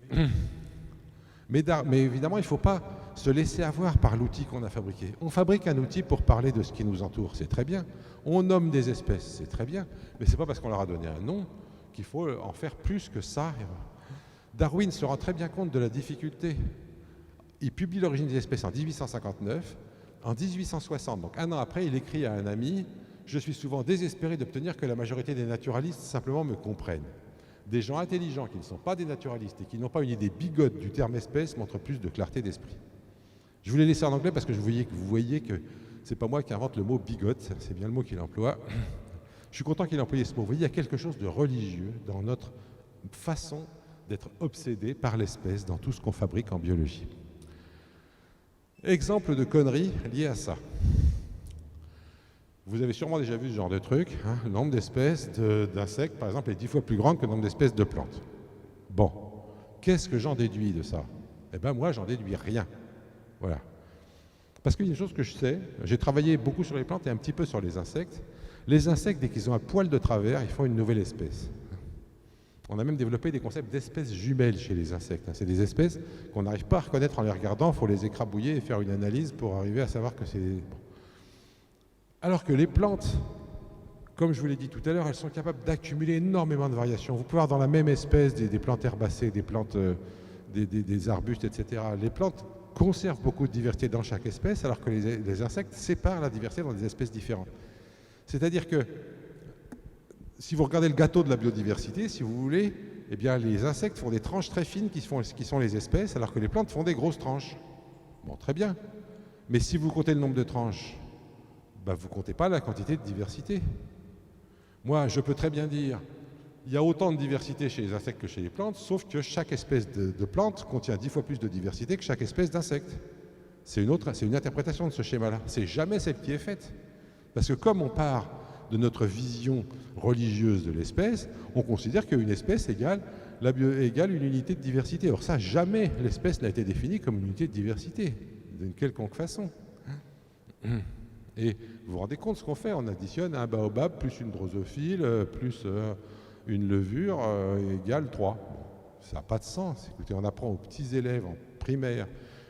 évidemment, il ne faut pas se laisser avoir par l'outil qu'on a fabriqué. On fabrique un outil pour parler de ce qui nous entoure, c'est très bien. On nomme des espèces, c'est très bien. Mais ce n'est pas parce qu'on leur a donné un nom qu'il faut en faire plus que ça. Darwin se rend très bien compte de la difficulté. Il publie l'origine des espèces en 1859. En 1860, donc un an après, il écrit à un ami « Je suis souvent désespéré d'obtenir que la majorité des naturalistes simplement me comprennent. Des gens intelligents qui ne sont pas des naturalistes et qui n'ont pas une idée bigote du terme espèce montrent plus de clarté d'esprit. » Je vous l'ai laissé en anglais parce que vous voyez que ce n'est pas moi qui invente le mot bigote, c'est bien le mot qu'il emploie. Je suis content qu'il ait employé ce mot. Vous voyez, il y a quelque chose de religieux dans notre façon d'être obsédé par l'espèce dans tout ce qu'on fabrique en biologie. Exemple de conneries liées à ça. Vous avez sûrement déjà vu ce genre de truc. Le nombre d'espèces d'insectes, par exemple, est 10 fois plus grand que le nombre d'espèces de plantes. Bon, qu'est-ce que j'en déduis de ça? Eh bien, moi, j'en déduis rien. Voilà. Parce qu'il y a une chose que je sais, j'ai travaillé beaucoup sur les plantes et un petit peu sur les insectes. Les insectes, dès qu'ils ont un poil de travers, ils font une nouvelle espèce. On a même développé des concepts d'espèces jumelles chez les insectes. C'est des espèces qu'on n'arrive pas à reconnaître en les regardant, il faut les écrabouiller et faire une analyse pour arriver à savoir que c'est... Alors que les plantes, comme je vous l'ai dit tout à l'heure, elles sont capables d'accumuler énormément de variations. Vous pouvez avoir dans la même espèce des plantes herbacées, des plantes, des arbustes, etc. Les plantes conservent beaucoup de diversité dans chaque espèce, alors que les insectes séparent la diversité dans des espèces différentes. C'est-à-dire que si vous regardez le gâteau de la biodiversité, si vous voulez, eh bien, les insectes font des tranches très fines qui sont les espèces, alors que les plantes font des grosses tranches. Bon, très bien. Mais si vous comptez le nombre de tranches, vous ne comptez pas la quantité de diversité. Moi, je peux très bien dire, il y a autant de diversité chez les insectes que chez les plantes, sauf que chaque espèce de plante contient 10 fois plus de diversité que chaque espèce d'insecte. C'est une interprétation de ce schéma-là. C'est jamais celle qui est faite. Parce que comme on part de notre vision religieuse de l'espèce, on considère qu'une espèce égale une unité de diversité. Or ça, jamais l'espèce n'a été définie comme une unité de diversité, d'une quelconque façon. Et vous vous rendez compte ce qu'on fait? On additionne un baobab plus une drosophile plus une levure égale 3. Bon, ça n'a pas de sens. Écoutez, on apprend aux petits élèves en primaire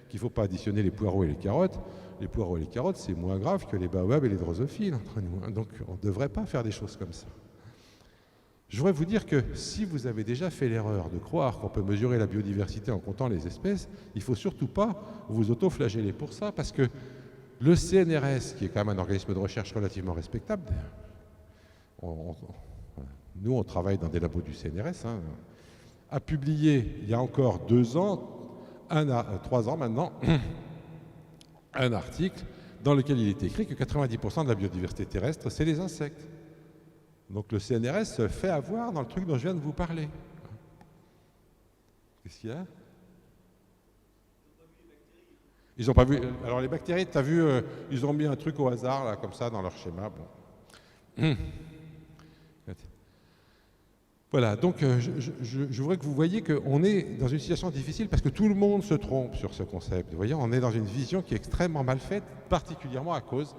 qu'il ne faut pas additionner les poireaux et les carottes. Les poireaux et les carottes, c'est moins grave que les baobabs et les drosophiles entre nous. Donc on ne devrait pas faire des choses comme ça. Je voudrais vous dire que si vous avez déjà fait l'erreur de croire qu'on peut mesurer la biodiversité en comptant les espèces, il ne faut surtout pas vous auto-flageller pour ça, parce que le CNRS, qui est quand même un organisme de recherche relativement respectable, nous on travaille dans des labos du CNRS, a publié il y a encore 2 ans, 3 ans maintenant, un article dans lequel il est écrit que 90% de la biodiversité terrestre, c'est les insectes. Donc le CNRS se fait avoir dans le truc dont je viens de vous parler. Qu'est-ce qu'il y a? Ils n'ont pas vu. Alors les bactéries, tu as vu, ils ont mis un truc au hasard, là, comme ça, dans leur schéma. Bon. Voilà, donc je voudrais que vous voyez qu'on est dans une situation difficile parce que tout le monde se trompe sur ce concept. Vous voyez, on est dans une vision qui est extrêmement mal faite, particulièrement à cause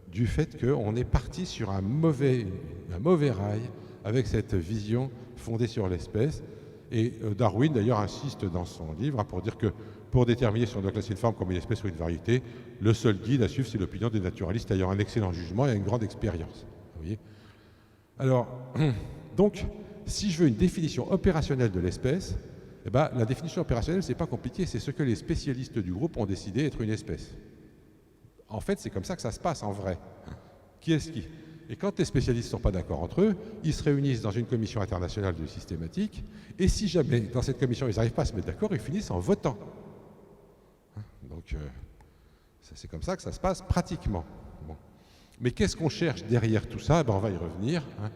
du fait qu'on est parti sur un mauvais rail avec cette vision fondée sur l'espèce. Et Darwin, d'ailleurs, insiste dans son livre pour dire que pour déterminer si on doit classer une forme comme une espèce ou une variété, le seul guide à suivre, c'est l'opinion des naturalistes ayant un excellent jugement et une grande expérience. Vous voyez ? Alors, donc, si je veux une définition opérationnelle de l'espèce, eh ben, la définition opérationnelle, c'est pas compliqué, c'est ce que les spécialistes du groupe ont décidé être une espèce. En fait, c'est comme ça que ça se passe en vrai. Qui est-ce qui? Et quand les spécialistes ne sont pas d'accord entre eux, ils se réunissent dans une commission internationale de systématique, et si jamais, dans cette commission, ils n'arrivent pas à se mettre d'accord, ils finissent en votant. Donc, Donc, c'est comme ça que ça se passe pratiquement. Bon. Mais qu'est-ce qu'on cherche derrière tout ça? On va y revenir. Hein.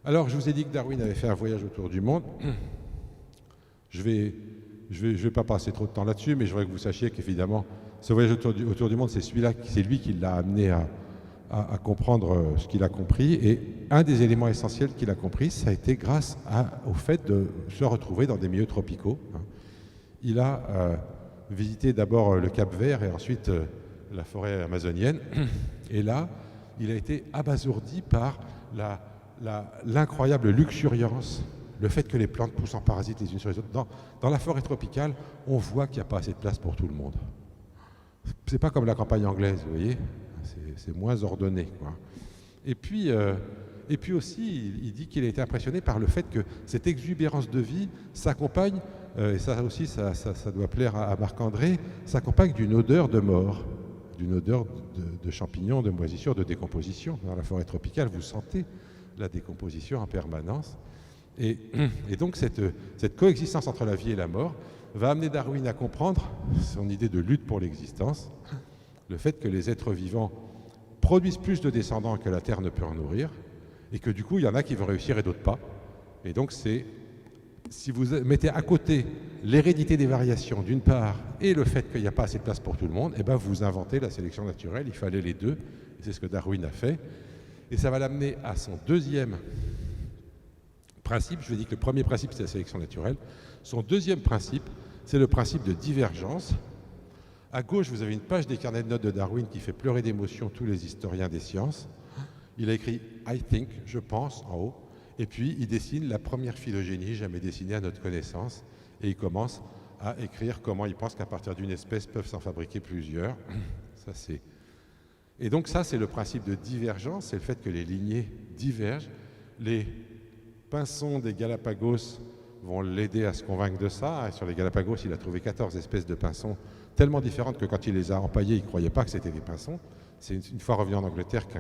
Alors, je vous ai dit que Darwin avait fait un voyage autour du monde. Je vais pas passer trop de temps là-dessus, mais je voudrais que vous sachiez qu'évidemment, ce voyage autour du monde, c'est lui qui l'a amené à comprendre ce qu'il a compris. Et un des éléments essentiels qu'il a compris, ça a été grâce au fait de se retrouver dans des milieux tropicaux. Hein. Il a visité d'abord le Cap-Vert et ensuite la forêt amazonienne. Et là, il a été abasourdi par l'incroyable luxuriance, le fait que les plantes poussent en parasites les unes sur les autres. Dans la forêt tropicale, on voit qu'il n'y a pas assez de place pour tout le monde. C'est pas comme la campagne anglaise, vous voyez, c'est moins ordonné, quoi. Et puis aussi, il dit qu'il a été impressionné par le fait que cette exubérance de vie s'accompagne, et ça aussi, ça doit plaire à Marc-André, s'accompagne d'une odeur de mort, d'une odeur de champignons, de moisissure, de décomposition. Dans la forêt tropicale, vous sentez la décomposition en permanence. Et donc cette coexistence entre la vie et la mort va amener Darwin à comprendre son idée de lutte pour l'existence, le fait que les êtres vivants produisent plus de descendants que la Terre ne peut en nourrir, et que du coup, il y en a qui vont réussir et d'autres pas. Et donc, si vous mettez à côté l'hérédité des variations d'une part et le fait qu'il n'y a pas assez de place pour tout le monde, eh ben vous inventez la sélection naturelle, il fallait les deux, et c'est ce que Darwin a fait. Et ça va l'amener à son deuxième principe. Je vous ai dit que le premier principe, c'est la sélection naturelle. Son deuxième principe, c'est le principe de divergence. À gauche, vous avez une page des carnets de notes de Darwin qui fait pleurer d'émotion tous les historiens des sciences. Il a écrit « I think », je pense, en haut. Et puis, il dessine la première phylogénie jamais dessinée à notre connaissance. Et il commence à écrire comment il pense qu'à partir d'une espèce peuvent s'en fabriquer plusieurs. Et donc ça, c'est le principe de divergence, c'est le fait que les lignées divergent. Les pinsons des Galapagos vont l'aider à se convaincre de ça. Sur les Galapagos, il a trouvé 14 espèces de pinsons tellement différentes que quand il les a empaillées, il ne croyait pas que c'était des pinsons. C'est une fois revenu en Angleterre que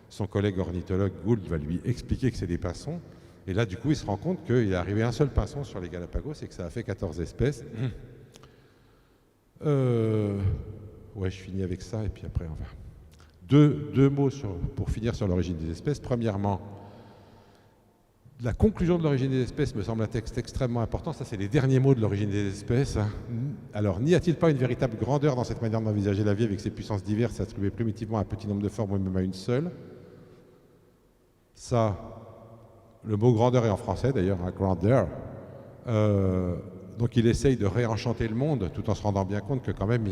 son collègue ornithologue Gould va lui expliquer que c'est des pinsons. Et là, du coup, il se rend compte qu'il est arrivé un seul pinson sur les Galapagos et que ça a fait 14 espèces. Ouais, je finis avec ça et puis après on va... Deux mots pour finir sur l'origine des espèces. Premièrement, la conclusion de l'origine des espèces me semble un texte extrêmement important. Ça, c'est les derniers mots de l'origine des espèces. Alors, n'y a-t-il pas une véritable grandeur dans cette manière d'envisager la vie avec ses puissances diverses, attribuées primitivement à un petit nombre de formes ou même à une seule? Ça, le mot grandeur est en français d'ailleurs, hein, grandeur. Donc, il essaye de réenchanter le monde tout en se rendant bien compte que quand même,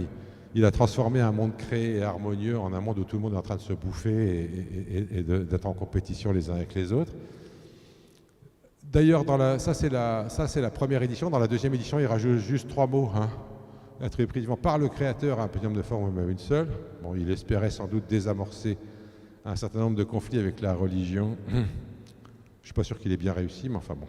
il a transformé un monde créé et harmonieux en un monde où tout le monde est en train de se bouffer et d'être en compétition les uns avec les autres. D'ailleurs, ça c'est la première édition. Dans la deuxième édition, il rajoute juste 3 mots, hein, attribués primitivement par le créateur à un petit nombre de formes ou même à une seule. Bon, il espérait sans doute désamorcer un certain nombre de conflits avec la religion. Je ne suis pas sûr qu'il ait bien réussi, mais enfin bon.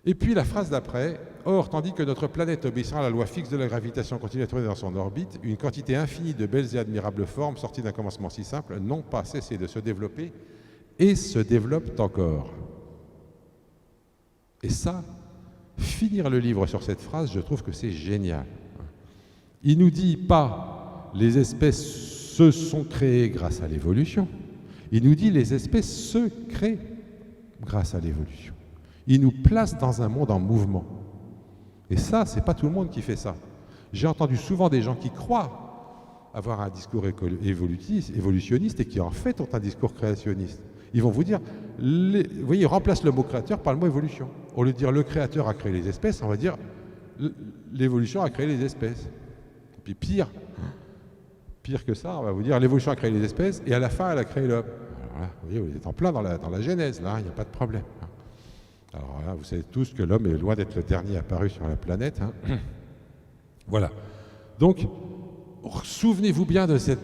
Et puis la phrase d'après, « Or, tandis que notre planète obéissant à la loi fixe de la gravitation continue à tourner dans son orbite, une quantité infinie de belles et admirables formes sorties d'un commencement si simple n'ont pas cessé de se développer et se développent encore. » Et ça, finir le livre sur cette phrase, je trouve que c'est génial. Il nous dit pas « les espèces se sont créées grâce à l'évolution », il nous dit « les espèces se créent grâce à l'évolution ». Il nous place dans un monde en mouvement. Et ça, c'est pas tout le monde qui fait ça. J'ai entendu souvent des gens qui croient avoir un discours évolutionniste et qui en fait ont un discours créationniste. Ils vont vous dire, vous voyez, ils remplacent le mot créateur par le mot évolution. Au lieu de dire le créateur a créé les espèces, on va dire l'évolution a créé les espèces. Et puis pire que ça, on va vous dire l'évolution a créé les espèces et à la fin elle a créé l'homme. Voilà, vous voyez, vous êtes en plein dans la genèse, là, il n'y a pas de problème. Alors là, vous savez tous que l'homme est loin d'être le dernier apparu sur la planète. Hein. Voilà. Donc, souvenez-vous bien de ces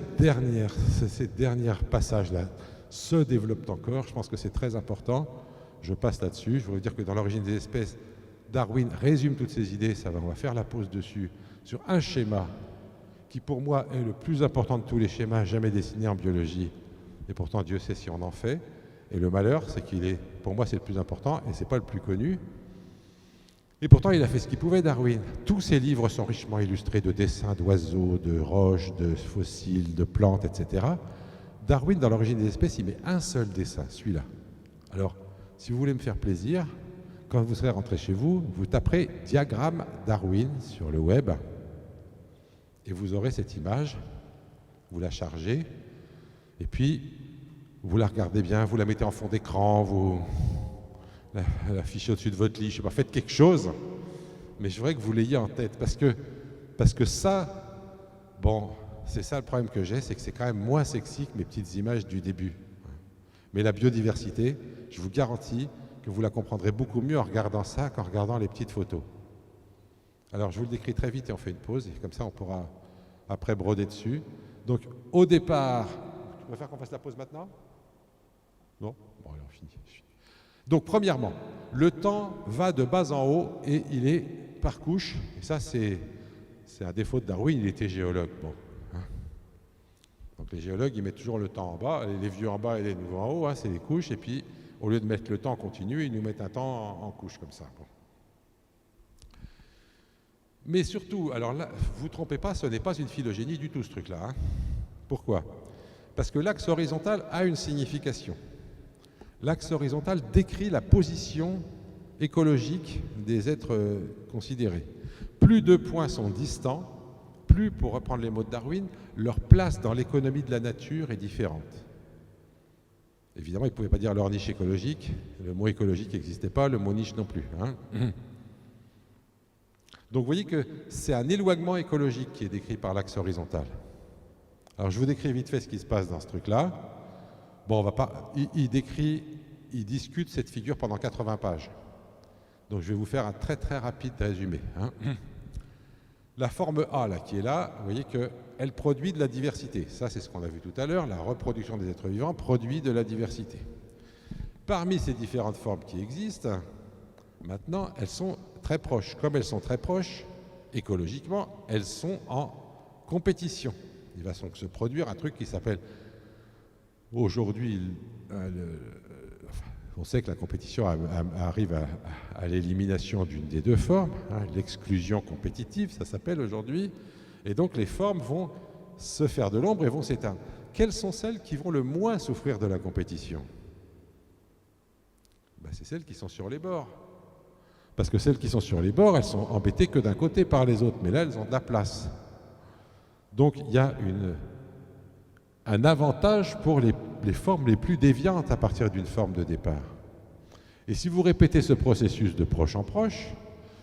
derniers passages-là. Se développent encore, je pense que c'est très important. Je passe là-dessus. Je voudrais dire que dans l'origine des espèces, Darwin résume toutes ces idées. On va faire la pause dessus sur un schéma qui, pour moi, est le plus important de tous les schémas jamais dessinés en biologie. Et pourtant, Dieu sait si on en fait. Et le malheur, c'est pour moi, c'est le plus important et c'est pas le plus connu. Et pourtant, il a fait ce qu'il pouvait, Darwin. Tous ses livres sont richement illustrés de dessins d'oiseaux, de roches, de fossiles, de plantes, etc. Darwin, dans l'origine des espèces, il met un seul dessin, celui-là. Alors, si vous voulez me faire plaisir, quand vous serez rentré chez vous, vous taperez diagramme Darwin sur le web et vous aurez cette image, vous la chargez et puis vous la regardez bien, vous la mettez en fond d'écran, vous la fichez au-dessus de votre lit, je sais pas, faites quelque chose, mais je voudrais que vous l'ayez en tête parce que ça, bon, c'est ça le problème que j'ai, c'est que c'est quand même moins sexy que mes petites images du début. Mais la biodiversité, je vous garantis que vous la comprendrez beaucoup mieux en regardant ça qu'en regardant les petites photos. Alors je vous le décris très vite et on fait une pause, et comme ça on pourra après broder dessus. Donc au départ, tu préfères qu'on fasse la pause maintenant? Non? Bon, allez, on finit. Donc premièrement, le temps va de bas en haut et il est par couche. Et ça c'est un défaut de Darwin, il était géologue. Bon, hein. Donc les géologues, ils mettent toujours le temps en bas, les vieux en bas et les nouveaux en haut, hein, c'est les couches, et puis au lieu de mettre le temps continu, ils nous mettent un temps en couche comme ça. Bon. Mais surtout, alors là, vous ne trompez pas, ce n'est pas une phylogénie du tout ce truc-là. Hein. Pourquoi? Parce que l'axe horizontal a une signification. L'axe horizontal décrit la position écologique des êtres considérés. Plus deux points sont distants, plus, pour reprendre les mots de Darwin, leur place dans l'économie de la nature est différente. Évidemment, il ne pouvait pas dire leur niche écologique, le mot écologique n'existait pas, le mot niche non plus. Hein. Donc vous voyez que c'est un éloignement écologique qui est décrit par l'axe horizontal. Alors je vous décris vite fait ce qui se passe dans ce truc-là. Bon, on va pas. Il discute cette figure pendant 80 pages. Donc je vais vous faire un très très rapide résumé. Hein. La forme A là, qui est là, vous voyez qu'elle produit de la diversité. Ça, c'est ce qu'on a vu tout à l'heure. La reproduction des êtres vivants produit de la diversité. Parmi ces différentes formes qui existent, maintenant, elles sont très proches. Comme elles sont très proches, écologiquement, elles sont en compétition. Il va donc se produire un truc qui s'appelle aujourd'hui, on sait que la compétition arrive à l'élimination d'une des deux formes, hein, l'exclusion compétitive, ça s'appelle aujourd'hui, et donc les formes vont se faire de l'ombre et vont s'éteindre. Quelles sont celles qui vont le moins souffrir de la compétition? Ben, c'est celles qui sont sur les bords. Parce que celles qui sont sur les bords, elles sont embêtées que d'un côté par les autres, mais là, elles ont de la place. Donc, il y a un avantage pour les formes les plus déviantes à partir d'une forme de départ. Et si vous répétez ce processus de proche en proche,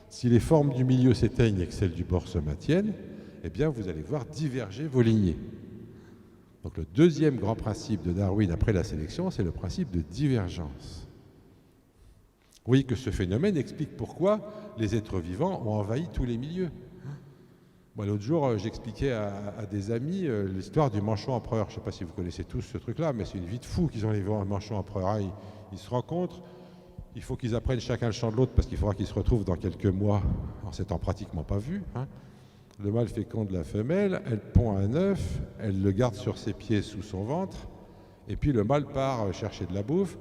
si les formes du milieu s'éteignent et que celles du bord se maintiennent, eh bien, vous allez voir diverger vos lignées. Donc, le deuxième grand principe de Darwin après la sélection, c'est le principe de divergence. Vous voyez que ce phénomène explique pourquoi les êtres vivants ont envahi tous les milieux. Moi, l'autre jour, j'expliquais à des amis l'histoire du manchon empereur. Je ne sais pas si vous connaissez tous ce truc-là, mais c'est une vie de fou qu'ils ont les manchons empereurs. Hein. Ils se rencontrent, il faut qu'ils apprennent chacun le chant de l'autre parce qu'il faudra qu'ils se retrouvent dans quelques mois en s'étant pratiquement pas vus. Hein. Le mâle féconde la femelle, elle pond un œuf, elle le garde sur ses pieds sous son ventre, et puis le mâle part chercher de la bouffe.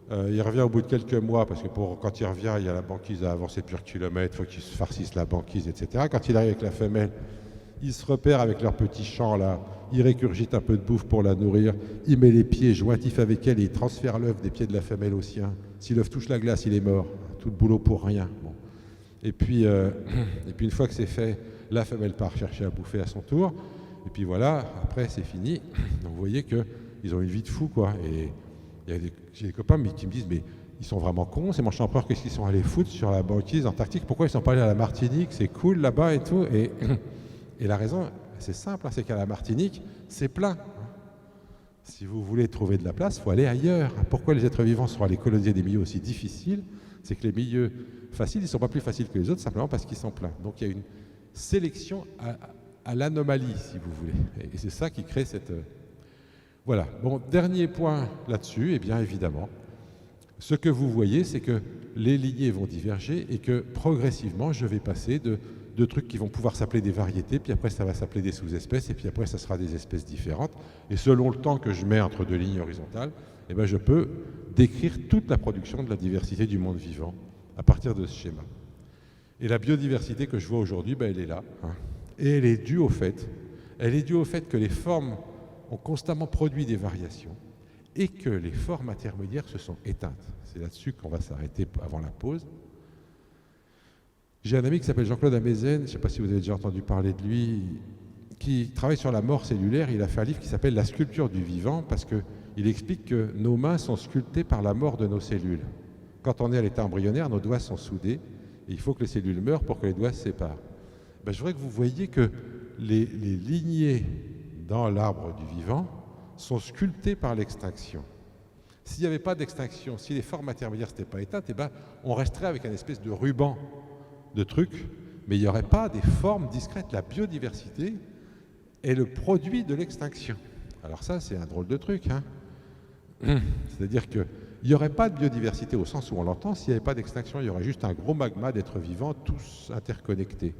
Il revient au bout de quelques mois, parce que quand il revient, il y a la banquise à avancer de plusieurs kilomètres, il faut qu'il se farcisse la banquise, etc. Quand il arrive avec la femelle, ils se repèrent avec leur petit champ là, il régurgite un peu de bouffe pour la nourrir, il met les pieds jointifs avec elle et il transfère l'œuf des pieds de la femelle au sien. Si l'œuf touche la glace, il est mort. Tout le boulot pour rien. Bon. Et puis une fois que c'est fait, la femelle part chercher à bouffer à son tour. Et puis voilà, après c'est fini. Donc vous voyez qu'ils ont une vie de fou, quoi. Et j'ai des copains qui me disent, mais ils sont vraiment cons, ces manchons empereurs, qu'est-ce qu'ils sont allés foutre sur la banquise antarctique? Pourquoi ils ne sont pas allés à la Martinique? C'est cool là-bas et tout. Et la raison, c'est simple, hein, c'est qu'à la Martinique, c'est plein. Si vous voulez trouver de la place, il faut aller ailleurs. Pourquoi les êtres vivants sont allés coloniser des milieux aussi difficiles? C'est que les milieux faciles, ils ne sont pas plus faciles que les autres, simplement parce qu'ils sont pleins. Donc il y a une sélection à l'anomalie, si vous voulez. Et c'est ça qui crée cette... Voilà. Bon, dernier point là-dessus, eh bien évidemment, ce que vous voyez, c'est que les lignées vont diverger et que progressivement, je vais passer de trucs qui vont pouvoir s'appeler des variétés, puis après ça va s'appeler des sous-espèces, et puis après ça sera des espèces différentes. Et selon le temps que je mets entre deux lignes horizontales, eh bien, je peux décrire toute la production de la diversité du monde vivant à partir de ce schéma. Et la biodiversité que je vois aujourd'hui, ben, elle est là. Hein. Et elle est due au fait que les formes ont constamment produit des variations et que les formes intermédiaires se sont éteintes. C'est là-dessus qu'on va s'arrêter avant la pause. J'ai un ami qui s'appelle Jean-Claude Amezen, je ne sais pas si vous avez déjà entendu parler de lui, qui travaille sur la mort cellulaire. Il a fait un livre qui s'appelle La sculpture du vivant, parce qu'il explique que nos mains sont sculptées par la mort de nos cellules. Quand on est à l'état embryonnaire, nos doigts sont soudés, et il faut que les cellules meurent pour que les doigts se séparent. Ben, je voudrais que vous voyiez que les lignées dans l'arbre du vivant sont sculptées par l'extinction. S'il n'y avait pas d'extinction, si les formes intermédiaires n'étaient pas éteintes, eh ben, on resterait avec une espèce de ruban de trucs, mais il n'y aurait pas des formes discrètes. La biodiversité est le produit de l'extinction. Alors ça, c'est un drôle de truc. Hein. C'est-à-dire qu'il n'y aurait pas de biodiversité au sens où on l'entend s'il n'y avait pas d'extinction. Il y aurait juste un gros magma d'êtres vivants, tous interconnectés.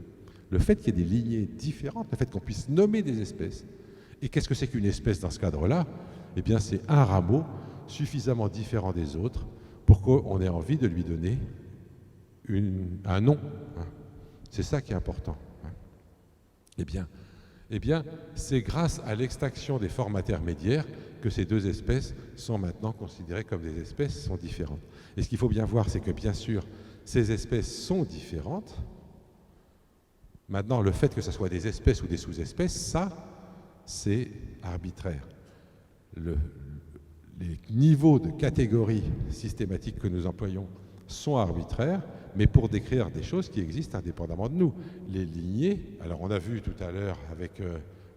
Le fait qu'il y ait des lignées différentes, le fait qu'on puisse nommer des espèces. Et qu'est-ce que c'est qu'une espèce dans ce cadre-là? Eh bien, c'est un rameau suffisamment différent des autres pour qu'on ait envie de lui donner un nom. Hein. C'est ça qui est important. Hein. Eh bien, c'est grâce à l'extinction des formes intermédiaires que ces deux espèces sont maintenant considérées comme des espèces sont différentes. Et ce qu'il faut bien voir, c'est que bien sûr, ces espèces sont différentes. Maintenant, le fait que ce soit des espèces ou des sous-espèces, ça, c'est arbitraire. Les niveaux de catégories systématiques que nous employons sont arbitraires, mais pour décrire des choses qui existent indépendamment de nous. Les lignées, alors on a vu tout à l'heure avec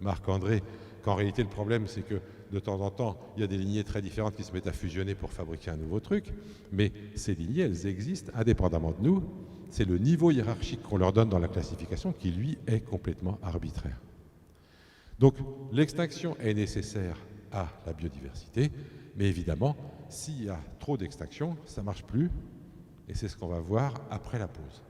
Marc-André qu'en réalité le problème c'est que de temps en temps il y a des lignées très différentes qui se mettent à fusionner pour fabriquer un nouveau truc, mais ces lignées elles existent indépendamment de nous. C'est le niveau hiérarchique qu'on leur donne dans la classification qui lui est complètement arbitraire. Donc l'extinction est nécessaire à la biodiversité, mais évidemment s'il y a trop d'extinction ça ne marche plus. Et c'est ce qu'on va voir après la pause.